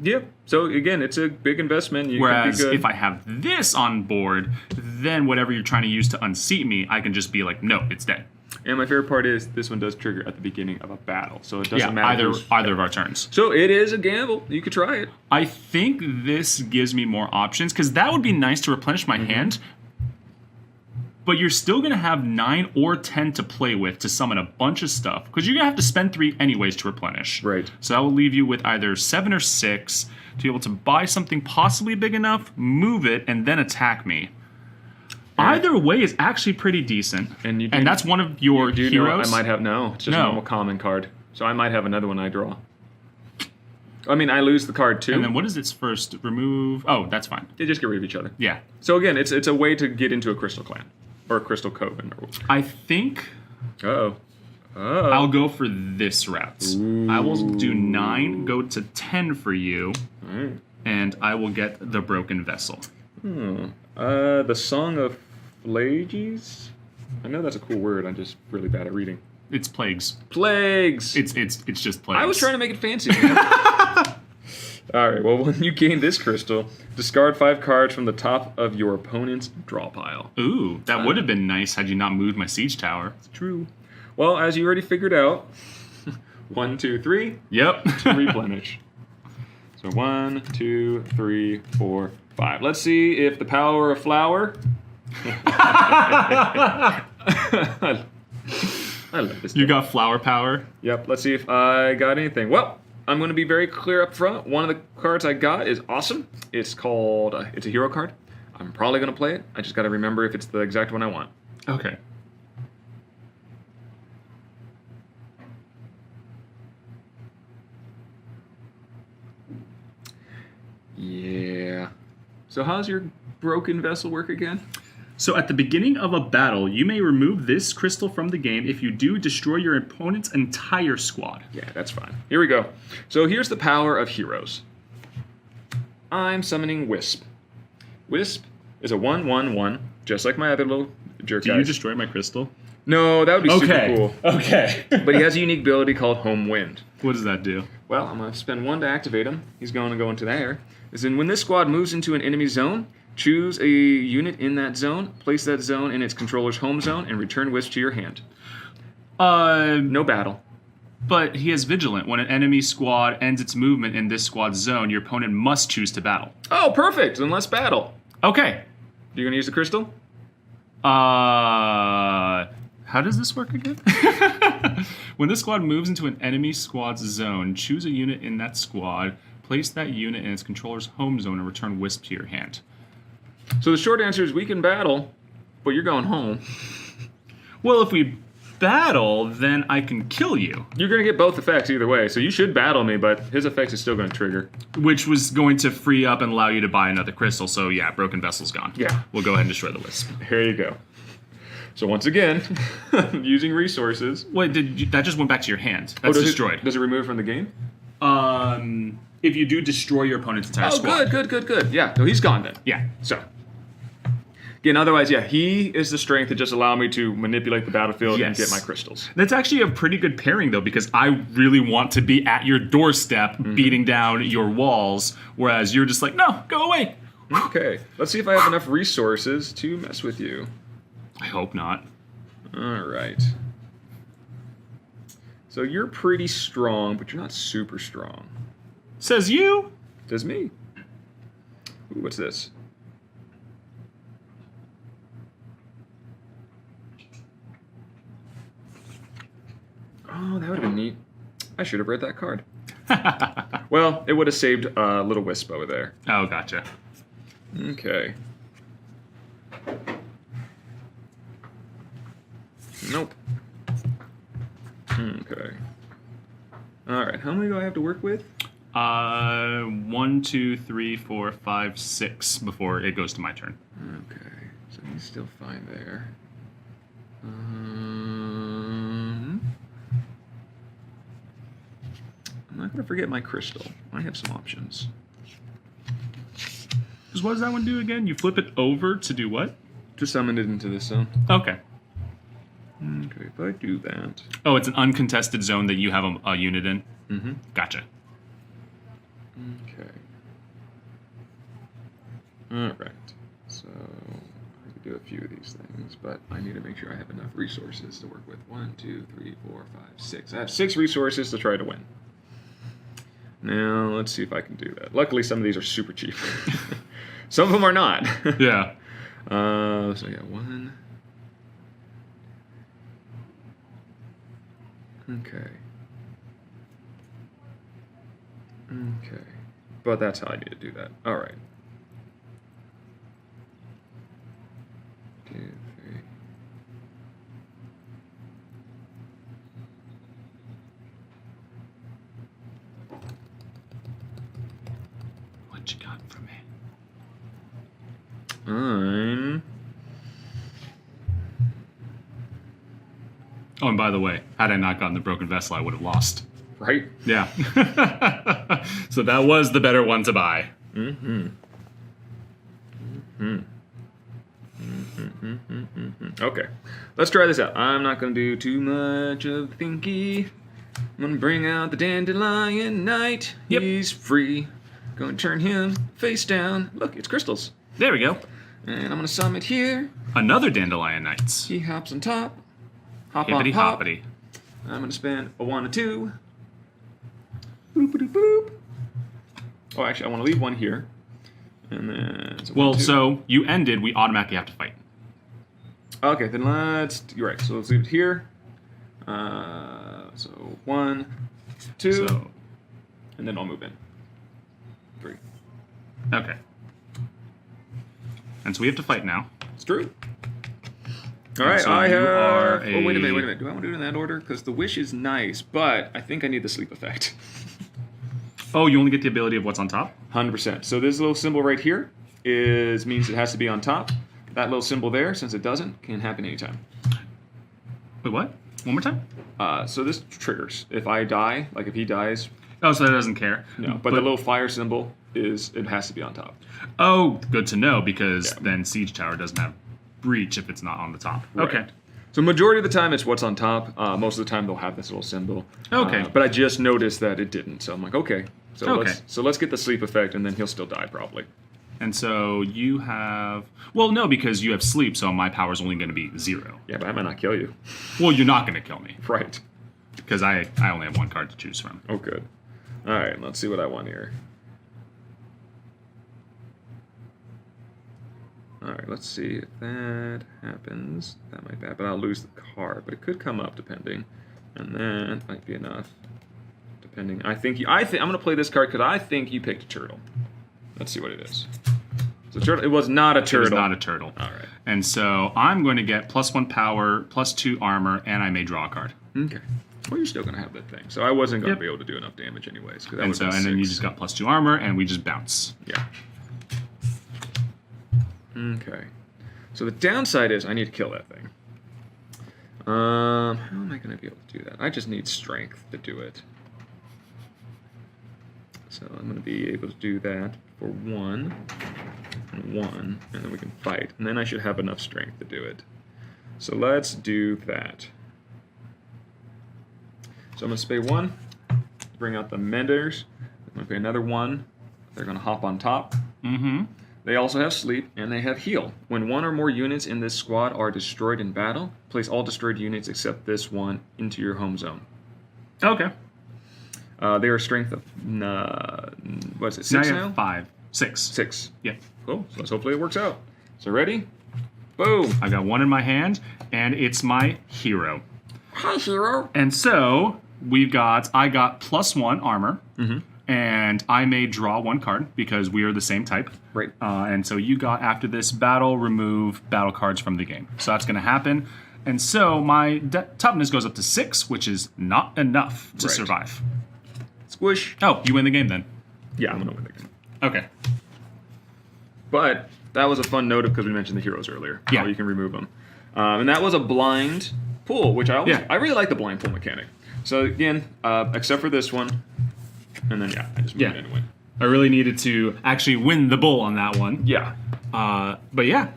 Yep. So again, it's a big investment. You Whereas could be good. if I have this on board, then whatever you're trying to use to unseat me, I can just be like, no, it's dead. And my favorite part is this one does trigger at the beginning of a battle. So it doesn't matter. either of our turns. So it is a gamble. You could try it. I think this gives me more options because that would be nice to replenish my hand. But you're still going to have 9 or 10 to play with to summon a bunch of stuff. Because you're going to have to spend 3 anyways to replenish. Right. So that will leave you with either 7 or 6 to be able to buy something possibly big enough, move it, and then attack me. Either way is actually pretty decent. And that's one of your Do you know heroes. I might have, no. It's just a normal common card. So I might have another one I draw. I mean, I lose the card too. And then what is its first? Remove. Oh, that's fine. They just get rid of each other. Yeah. So again, it's a way to get into a crystal clan. Or a crystal coven. I think Uh-oh. I'll go for this route. I will do 9, go to 10 for you, and I will get the broken vessel. The Song of Flages? I know that's a cool word. I'm just really bad at reading. It's plagues. Plagues. It's just plagues. I was trying to make it fancy. Man. All right. Well, when you gain this crystal, discard 5 cards from the top of your opponent's draw pile. Ooh, that would have been nice had you not moved my siege tower. It's true. Well, as you already figured out, 1, 2, 3. Yep. To replenish. So 1, 2, 3, 4, 5. Let's see if the power of flour. I love this. You got flower power. Yep. Let's see if I got anything. Well, I'm going to be very clear up front. One of the cards I got is awesome. It's called. It's a hero card. I'm probably going to play it. I just got to remember if it's the exact one I want. Okay. Yeah. So how's your broken vessel work again? So at the beginning of a battle, you may remove this crystal from the game. If you do, destroy your opponent's entire squad. Yeah, that's fine. Here we go. So here's the power of heroes. I'm summoning Wisp. Wisp is a 1/1/1, just like my other little jerk Do guys. you destroy my crystal? No, that would be super cool. Okay. But he has a unique ability called Home Wind. What does that do? Well, I'm going to spend 1 to activate him. He's going to go into there. Is in when this squad moves into an enemy zone, choose a unit in that zone, place that zone in its controller's home zone, and return Wisp to your hand. No battle. But he has Vigilant. When an enemy squad ends its movement in this squad's zone, your opponent must choose to battle. Oh, perfect. Then let's battle. Okay. You going to use the crystal? How does this work again? When this squad moves into an enemy squad's zone, choose a unit in that squad, place that unit in its controller's home zone, and return Wisp to your hand. So the short answer is we can battle, but you're going home. Well, if we battle, then I can kill you. You're going to get both effects either way, so you should battle me, but his effects is still going to trigger. Which was going to free up and allow you to buy another crystal, so yeah, Broken Vessel's gone. Yeah. We'll go ahead and destroy the Wisp. Here you go. So once again, using resources. Wait, that just went back to your hand. That's destroyed. Does it remove from the game? If you do destroy your opponent's entire squad. Good. Yeah, so he's gone then. Yeah. So, again, otherwise, yeah, he is the strength that just allowed me to manipulate the battlefield and get my crystals. That's actually a pretty good pairing, though, because I really want to be at your doorstep beating down your walls, whereas you're just like, no, go away. Okay, let's see if I have enough resources to mess with you. I hope not. All right. So you're pretty strong, but you're not super strong. Says you. Says me. Ooh, what's this? Oh, that would have been neat. I should have read that card. Well, it would have saved Little Wisp over there. Oh, gotcha. Okay. Nope. Okay. All right. How many do I have to work with? 1, 2, 3, 4, 5, 6 before it goes to my turn. Okay. So he's still fine there. I'm not gonna forget my crystal. I have some options. What does that one do again? You flip it over to do what? To summon it into this zone. Okay. Okay, if I do that. Oh, it's an uncontested zone that you have a unit in? Mm-hmm. Gotcha. Okay. Alright. So, I could do a few of these things, but I need to make sure I have enough resources to work with. 1, 2, 3, 4, 5, 6. I have 6 resources to try to win. Now, let's see if I can do that. Luckily, some of these are super cheap. Some of them are not. Yeah. So, yeah, 1. Okay. Okay. But that's how I need to do that. All right. 2, 3. What you got for me? Oh, and by the way, had I not gotten the Broken Vessel, I would have lost. Right? Yeah. So that was the better one to buy. Mm-hmm. Mm-hmm. Mm-hmm. Okay, let's try this out. I'm not going to do too much of thinky. I'm going to bring out the Dandelion Knight. Yep. He's free. Going to turn him face down. Look, it's crystals. There we go. And I'm going to summon here. Another Dandelion Knights. He hops on top. Hop Hippity on pop. hoppity. I'm going to spend a 1, a 2. Boopity boop. Oh, actually, I want to leave one here. And then... Well, so you ended, we automatically have to fight. Okay, then you're right. So let's leave it here. So 1, 2, So, and then I'll move in. 3. okay. And so we have to fight now. It's true. All right, so I you have. are Oh, wait a a- minute. Do I want to do it in that order? Because the wish is nice, but I think I need the sleep effect. Oh, you only get the ability of what's on top? 100%. So this little symbol right here means it has to be on top. That little symbol there, since it doesn't, can happen anytime. Wait, what? One more time? So this triggers. If I die, like if he dies, Oh, so that doesn't care. no. But the little fire symbol it has to be on top. Oh, good to know, because Yeah. then Siege Tower doesn't have breach if it's not on the top. Right. Okay. So majority of the time it's what's on top. Most of the time they'll have this little symbol. Okay. But I just noticed that it didn't, so I'm like, okay. So Okay. let's get the sleep effect, and then he'll still die probably. And so you have... Well, no, because you have sleep, so my power's only going to be 0. Yeah, but I might not kill you. Well, you're not going to kill me, Right. because I only have 1 card to choose from. Oh, good. All right, let's see what I want here. All right, let's see if that happens. That might be bad, but I'll lose the card. But it could come up depending, and that might be enough. Depending, I'm gonna play this card because I think you picked a turtle. Let's see what it is. So turtle. It was not a turtle. It was not a turtle. All right. And so I'm going to get +1 power, +2 armor, and I may draw a card. Okay. Well, you're still gonna have that thing. So I wasn't gonna Yep. be able to do enough damage anyways. That And would've so, been and then you 6. just got +2 armor, and we just bounce. Yeah. Okay. So the downside is I need to kill that thing. How am I going to be able to do that? I just need strength to do it. So I'm going to be able to do that for 1 and 1, and then we can fight. And then I should have enough strength to do it. So let's do that. So I'm going to spay 1, bring out the Menders. I'm going to pay another 1. They're going to hop on top. Mm-hmm. They also have sleep, and they have heal. When 1 or more units in this squad are destroyed in battle, place all destroyed units except this one into your home zone. Okay. They are strength of, what is it, 6 now you now? have 5. 6. 6. Yeah. Cool, so let's hopefully it works out. So ready? Boom! I got 1 in my hand, and it's my hero. Hi, hero! And so I got +1 armor, and I may draw 1 card because we are the same type. Right. And so you got, after this battle, remove battle cards from the game. So that's going to happen. And so my toughness goes up to 6, which is not enough to Right. survive. Squish! Oh, you win the game then. Yeah, I'm gonna win the game. Okay. But that was a fun note because we mentioned the heroes earlier. Yeah. How you can remove them. And that was a blind pull, which I really like the blind pull mechanic. So again, except for this one, and then I just moved in and win. I really needed to actually win the bull on that one. Yeah. But yeah.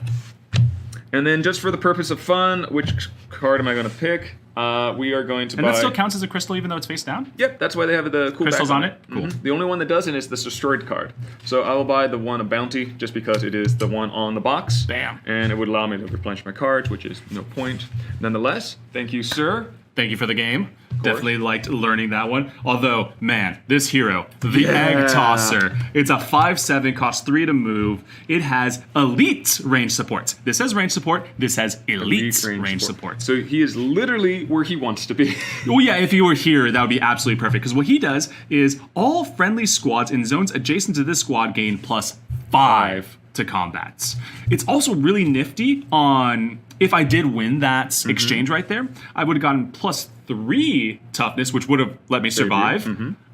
And then just for the purpose of fun, which card am I going to pick? We are going to buy... And that still counts as a crystal even though it's face down? Yep, that's why they have the cool Crystals back on it? Cool. Mhm. The only one that doesn't is this destroyed card. So I will buy the one of bounty just because it is the one on the box. Bam. And it would allow me to replenish my cards, which is no point. Nonetheless, thank you, sir. Thank you for the game. Definitely liked learning that one. Although, man, this hero, the Egg Tosser. It's a 5/7, costs 3 to move. It has elite range support. This has range support. This has elite range support. So he is literally where he wants to be. Well, yeah, if he were here, that would be absolutely perfect. Because what he does is all friendly squads in zones adjacent to this squad gain +5 to combats. It's also really nifty on... If I did win that exchange right there, I would have gotten +3 toughness, which would have let me survive.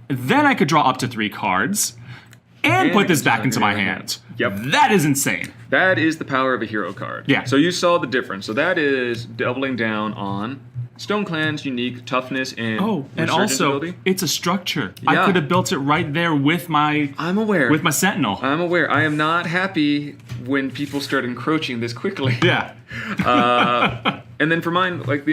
Then I could draw up to 3 cards and put this back into my hand. Yep. That is insane. That is the power of a hero card. Yeah. So you saw the difference. So that is doubling down on Stone Clan's unique toughness and and resurgence also ability. it's a structure. Yeah. I could have built it right there with my I'm aware. with my sentinel. I'm aware. I am not happy when people start encroaching this quickly. Yeah. And then for mine, like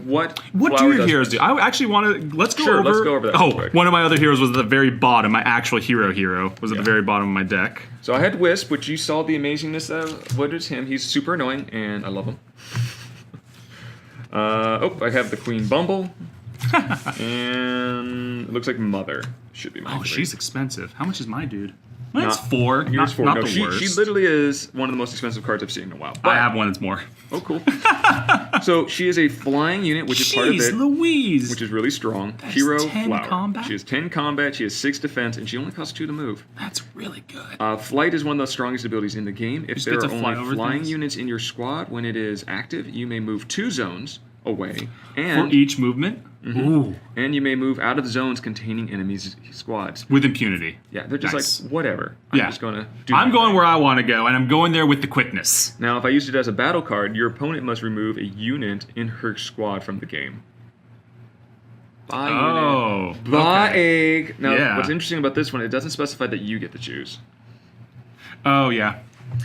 what What do flower your does heroes this? do? I actually want to. Let's go Sure, over. let's go over that real Oh, quick. one of my other heroes was at the very bottom. My actual hero was at the very bottom of my deck. So I had Wisp, which you saw the amazingness of. What is him? He's super annoying, and I love him. I have the Queen Bumble, and it looks like Mother should be mine. Oh, she's expensive. How much is my dude? Mine's Not- 4. Yours 4. Not No, the worst. she literally is one of the most expensive cards I've seen in a while. I But- have one that's more. Oh, cool. So she is a flying unit, which is part of Jeez it. Louise. Which is really strong. That's Hero 10 Flower. combat? She has 10 combat, she has 6 defense, and she only costs 2 to move. That's really good. Flight is one of the strongest abilities in the game. If just there get are to fly only over flying things? units in your squad when it is active, you may move 2 zones away, For and each movement? Ooh. and you may move out of zones containing enemies' squads. With impunity. Yeah, they're just Nice. like, whatever. I'm Yeah. just gonna do I'm my going thing. where I want to go, and I'm going there with the quickness. Now, if I used it as a battle card, your opponent must remove a unit in her squad from the game. Bye, Oh. unit. Bye, okay. egg. Now, Yeah. what's interesting about this one, it doesn't specify that you get to choose. Oh, yeah.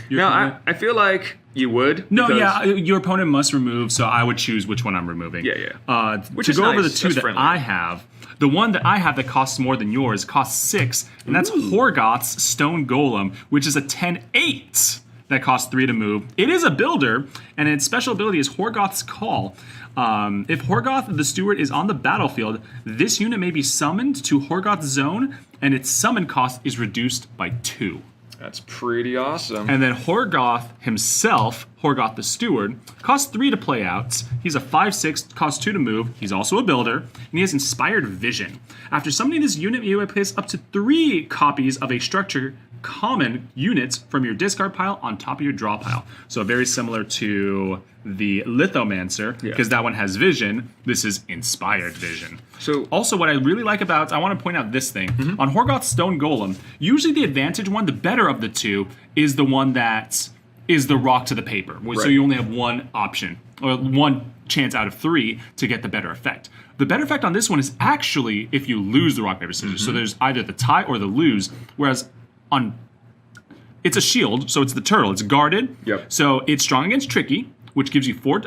Your Now, opponent- I feel like you would. No, because- yeah, your opponent must remove, so I would choose which one I'm removing. Yeah, yeah. Which to is go over the nice. 2 That's that friendly. I have, the one that I have that costs more than yours costs 6, and that's Horgoth's Stone Golem, which is a 10-8 that costs 3 to move. It is a builder, and its special ability is Horgoth's Call. If Horgoth the Steward is on the battlefield, this unit may be summoned to Horgoth's zone, and its summon cost is reduced by 2. That's pretty awesome. And then Horgoth himself, Horgoth the Steward, costs 3 to play out. He's a 5/6, costs 2 to move. He's also a builder, and he has Inspired Vision. After summoning this unit, you may place up to 3 copies of a structure common units from your discard pile on top of your draw pile. So very similar to the Lithomancer, because that one has Vision. This is Inspired Vision. So Also, what I really like about, I want to point out this thing. On Horgoth's Stone Golem, usually the advantage one, the better of the 2, is the one that is the rock to the paper. So Right. you only have one option, or one chance out of 3 to get the better effect. The better effect on this one is actually if you lose the rock, paper, scissors. So there's either the tie or the lose, whereas on it's a shield, so it's the turtle. It's guarded. Yep. So it's strong against tricky, which gives you 4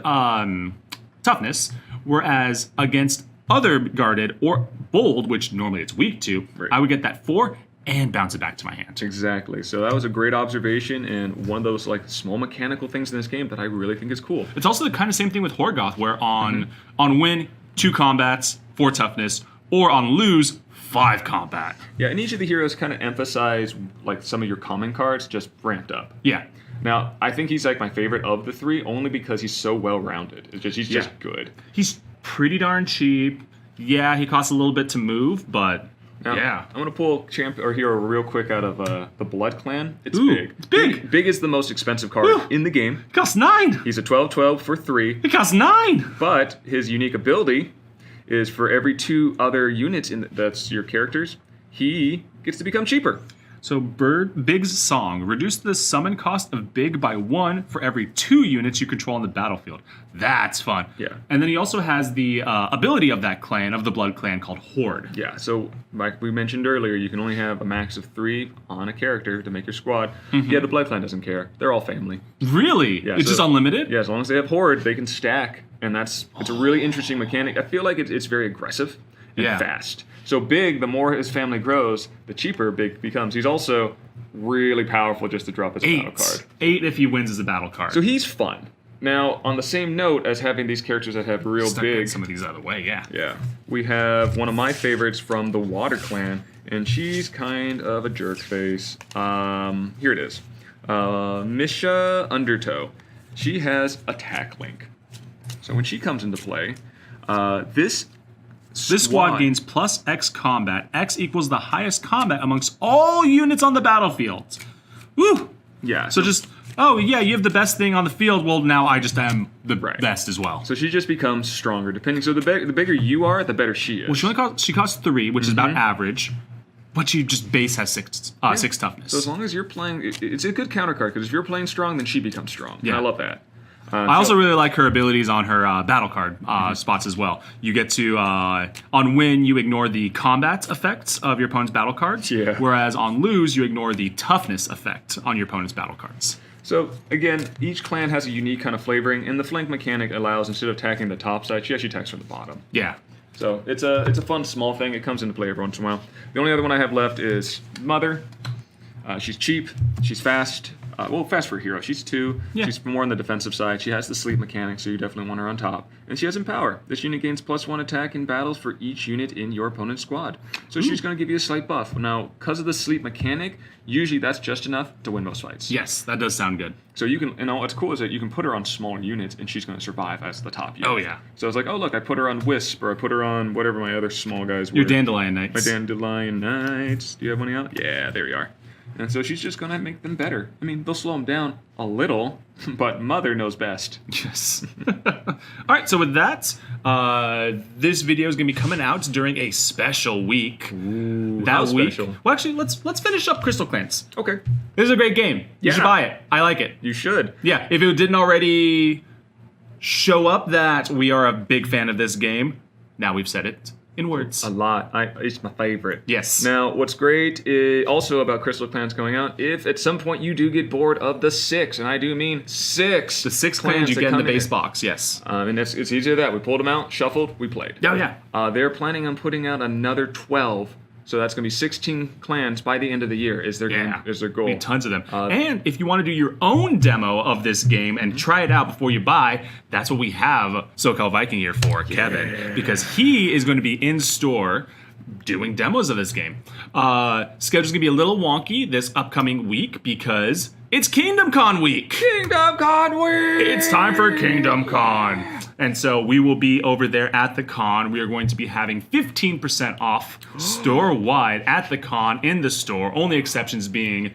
toughness, whereas against other guarded or bold, which normally it's weak to, Right. I would get that 4 and bounce it back to my hand. Exactly. So that was a great observation and one of those like small mechanical things in this game that I really think is cool. It's also the kind of same thing with Horgoth, where on win, 2 combats, 4 toughness, or on lose, 5 combat. Yeah, and each of the heroes kind of emphasize like some of your common cards just ramped up. Yeah. Now, I think he's like my favorite of the 3 only because he's so well rounded. It's just he's just good. He's pretty darn cheap. Yeah, he costs a little bit to move, but Now, yeah. I'm gonna pull champ or hero real quick out of the Blood Clan. It's Ooh, big. it's big. Big is the most expensive card Woo. in the game. It costs 9. He's a 12/12 for 3, It costs 9. but his unique ability is for every 2 other units that's your characters, he gets to become cheaper. So Big's Song. Reduce the summon cost of Big by 1 for every 2 units you control on the battlefield. That's fun. Yeah. And then he also has the ability of that clan, of the Blood Clan, called Horde. Yeah, so like we mentioned earlier, you can only have a max of 3 on a character to make your squad. Yeah, the Blood Clan doesn't care. They're all family. Really? Yeah, It's so- just unlimited? Yeah, as long as they have Horde, they can stack, and it's a really interesting mechanic. I feel like it's very aggressive and Yeah. fast. So Big, the more his family grows, the cheaper Big becomes. He's also really powerful just to drop as a battle 8. card. 8 if he wins as a battle card. So he's fun. Now, on the same note as having these characters that have real Start getting big, some of these out of the way, yeah. yeah, we have one of my favorites from the Water Clan, and she's kind of a jerk face. Here it is. Misha Undertow. She has Attack Link. So when she comes into play, this squad gains plus X combat. X equals the highest combat amongst all units on the battlefield. Woo! Yeah. So just, oh yeah, you have the best thing on the field. Well, now I just am the Right. best as well. So she just becomes stronger, depending. So the bigger you are, the better she is. Well, she costs 3, which is about average, but she just base has 6 toughness. So as long as you're playing, it's a good counter card because if you're playing strong, then she becomes strong. Yeah. And I love that. I also really like her abilities on her battle card spots as well. You get to, on win, you ignore the combat effects of your opponent's battle cards, whereas on lose, you ignore the toughness effect on your opponent's battle cards. So, again, each clan has a unique kind of flavoring, and the flank mechanic allows, instead of attacking the top side, she actually attacks from the bottom. Yeah. So, it's a fun, small thing. It comes into play every once in a while. The only other one I have left is Mother. She's cheap. She's fast. Fast for a hero. She's 2. Yeah. She's more on the defensive side. She has the sleep mechanic, so you definitely want her on top. And she has Empower. This unit gains +1 attack in battles for each unit in your opponent's squad. So she's going to give you a slight buff. Now, because of the sleep mechanic, usually that's just enough to win most fights. Yes, that does sound good. So you can, and what's cool is that you can put her on smaller units, and she's going to survive as the top unit. Oh, yeah. So it's like, oh, look, I put her on Wisp, or I put her on whatever my other small guys were. Your Dandelion Knights. My Dandelion Knights. Do you have one out? Yeah, there you are. And so she's just going to make them better. I mean, they'll slow them down a little, but Mother knows best. Yes. All right, so with that, this video is going to be coming out during a special week. Ooh, how special? Well, actually, let's finish up Crystal Clans. Okay. This is a great game. You should buy it. I like it. You should. Yeah, if it didn't already show up that we are a big fan of this game, now we've said it. In words. A lot. It's my favorite. Yes. Now, what's great is also about Crystal Clans going out, if at some point you do get bored of the 6, and I do mean 6. The 6 clans you get in the base box, yes. And it's easier that. We pulled them out, shuffled, we played. Oh, yeah. They're planning on putting out another 12. So that's going to be 16 clans by the end of the year is their goal. Be tons of them. And if you want to do your own demo of this game and try it out before you buy, that's what we have Socal Viking here for, Kevin. Because he is going to be in store doing demos of this game. Schedule's going to be a little wonky this upcoming week because it's Kingdom Con week. Kingdom Con week! It's time for Kingdom Con. And so we will be over there at the con. We are going to be having 15% off store-wide at the con in the store. Only exceptions being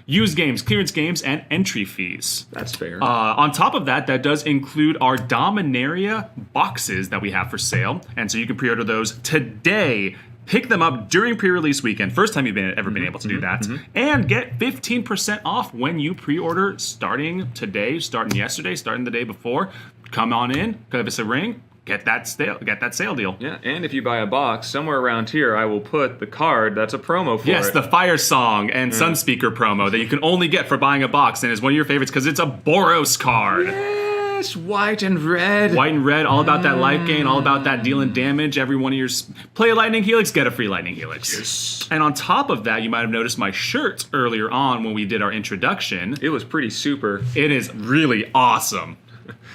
used games, clearance games, and entry fees. That's fair. On top of that, that does include our Dominaria boxes that we have for sale. And so you can pre-order those today. Pick them up during pre-release weekend. First time you've ever been able to do that. And get 15% off when you pre-order starting today, starting yesterday, starting the day before. Come on in, give us a ring, get that sale deal. Yeah, and if you buy a box, somewhere around here I will put the card that's a promo for it. Yes, the Fire Song and Sunspeaker promo that you can only get for buying a box, and is one of your favorites because it's a Boros card. Yes, white and red. White and red, all about that life gain, all about that dealing damage. Every one of your play a Lightning Helix, get a free Lightning Helix. Yes. And on top of that, you might have noticed my shirt earlier on when we did our introduction. It was pretty super. It is really awesome.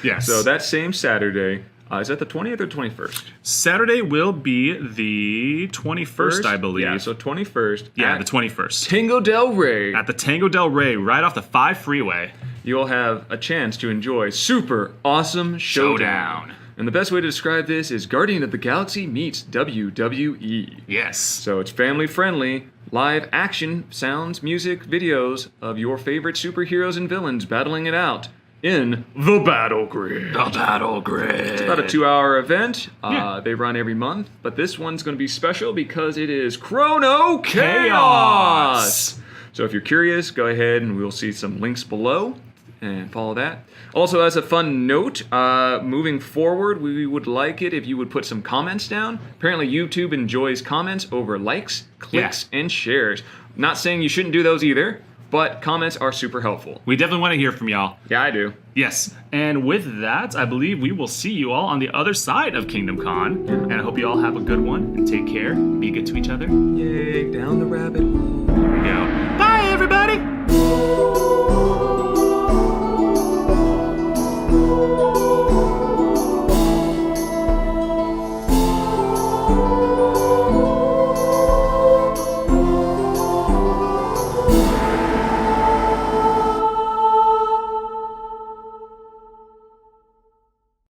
Yes. So that same Saturday, is that the 20th or 21st? Saturday will be the 21st, I believe. Yeah, so 21st. Yeah, the 21st. Tango Del Rey. At the Tango Del Rey, right off the 5 freeway. You'll have a chance to enjoy Super Awesome Showdown. And the best way to describe this is Guardian of the Galaxy meets WWE. Yes. So it's family friendly, live action, sounds, music, videos of your favorite superheroes and villains battling it out in the Battle Grid. The Battle Grid. It's about a 2-hour event. They run every month, but this one's going to be special because it is Chrono Chaos. So if you're curious, go ahead and we'll see some links below and follow that. Also, as a fun note, moving forward, we would like it if you would put some comments down. Apparently, YouTube enjoys comments over likes, clicks, and shares. Not saying you shouldn't do those either, but comments are super helpful. We definitely want to hear from y'all. Yeah, I do. Yes. And with that, I believe we will see you all on the other side of Kingdom Con. And I hope you all have a good one and take care. Be good to each other. Yay, down the rabbit hole. There we go. Bye, everybody.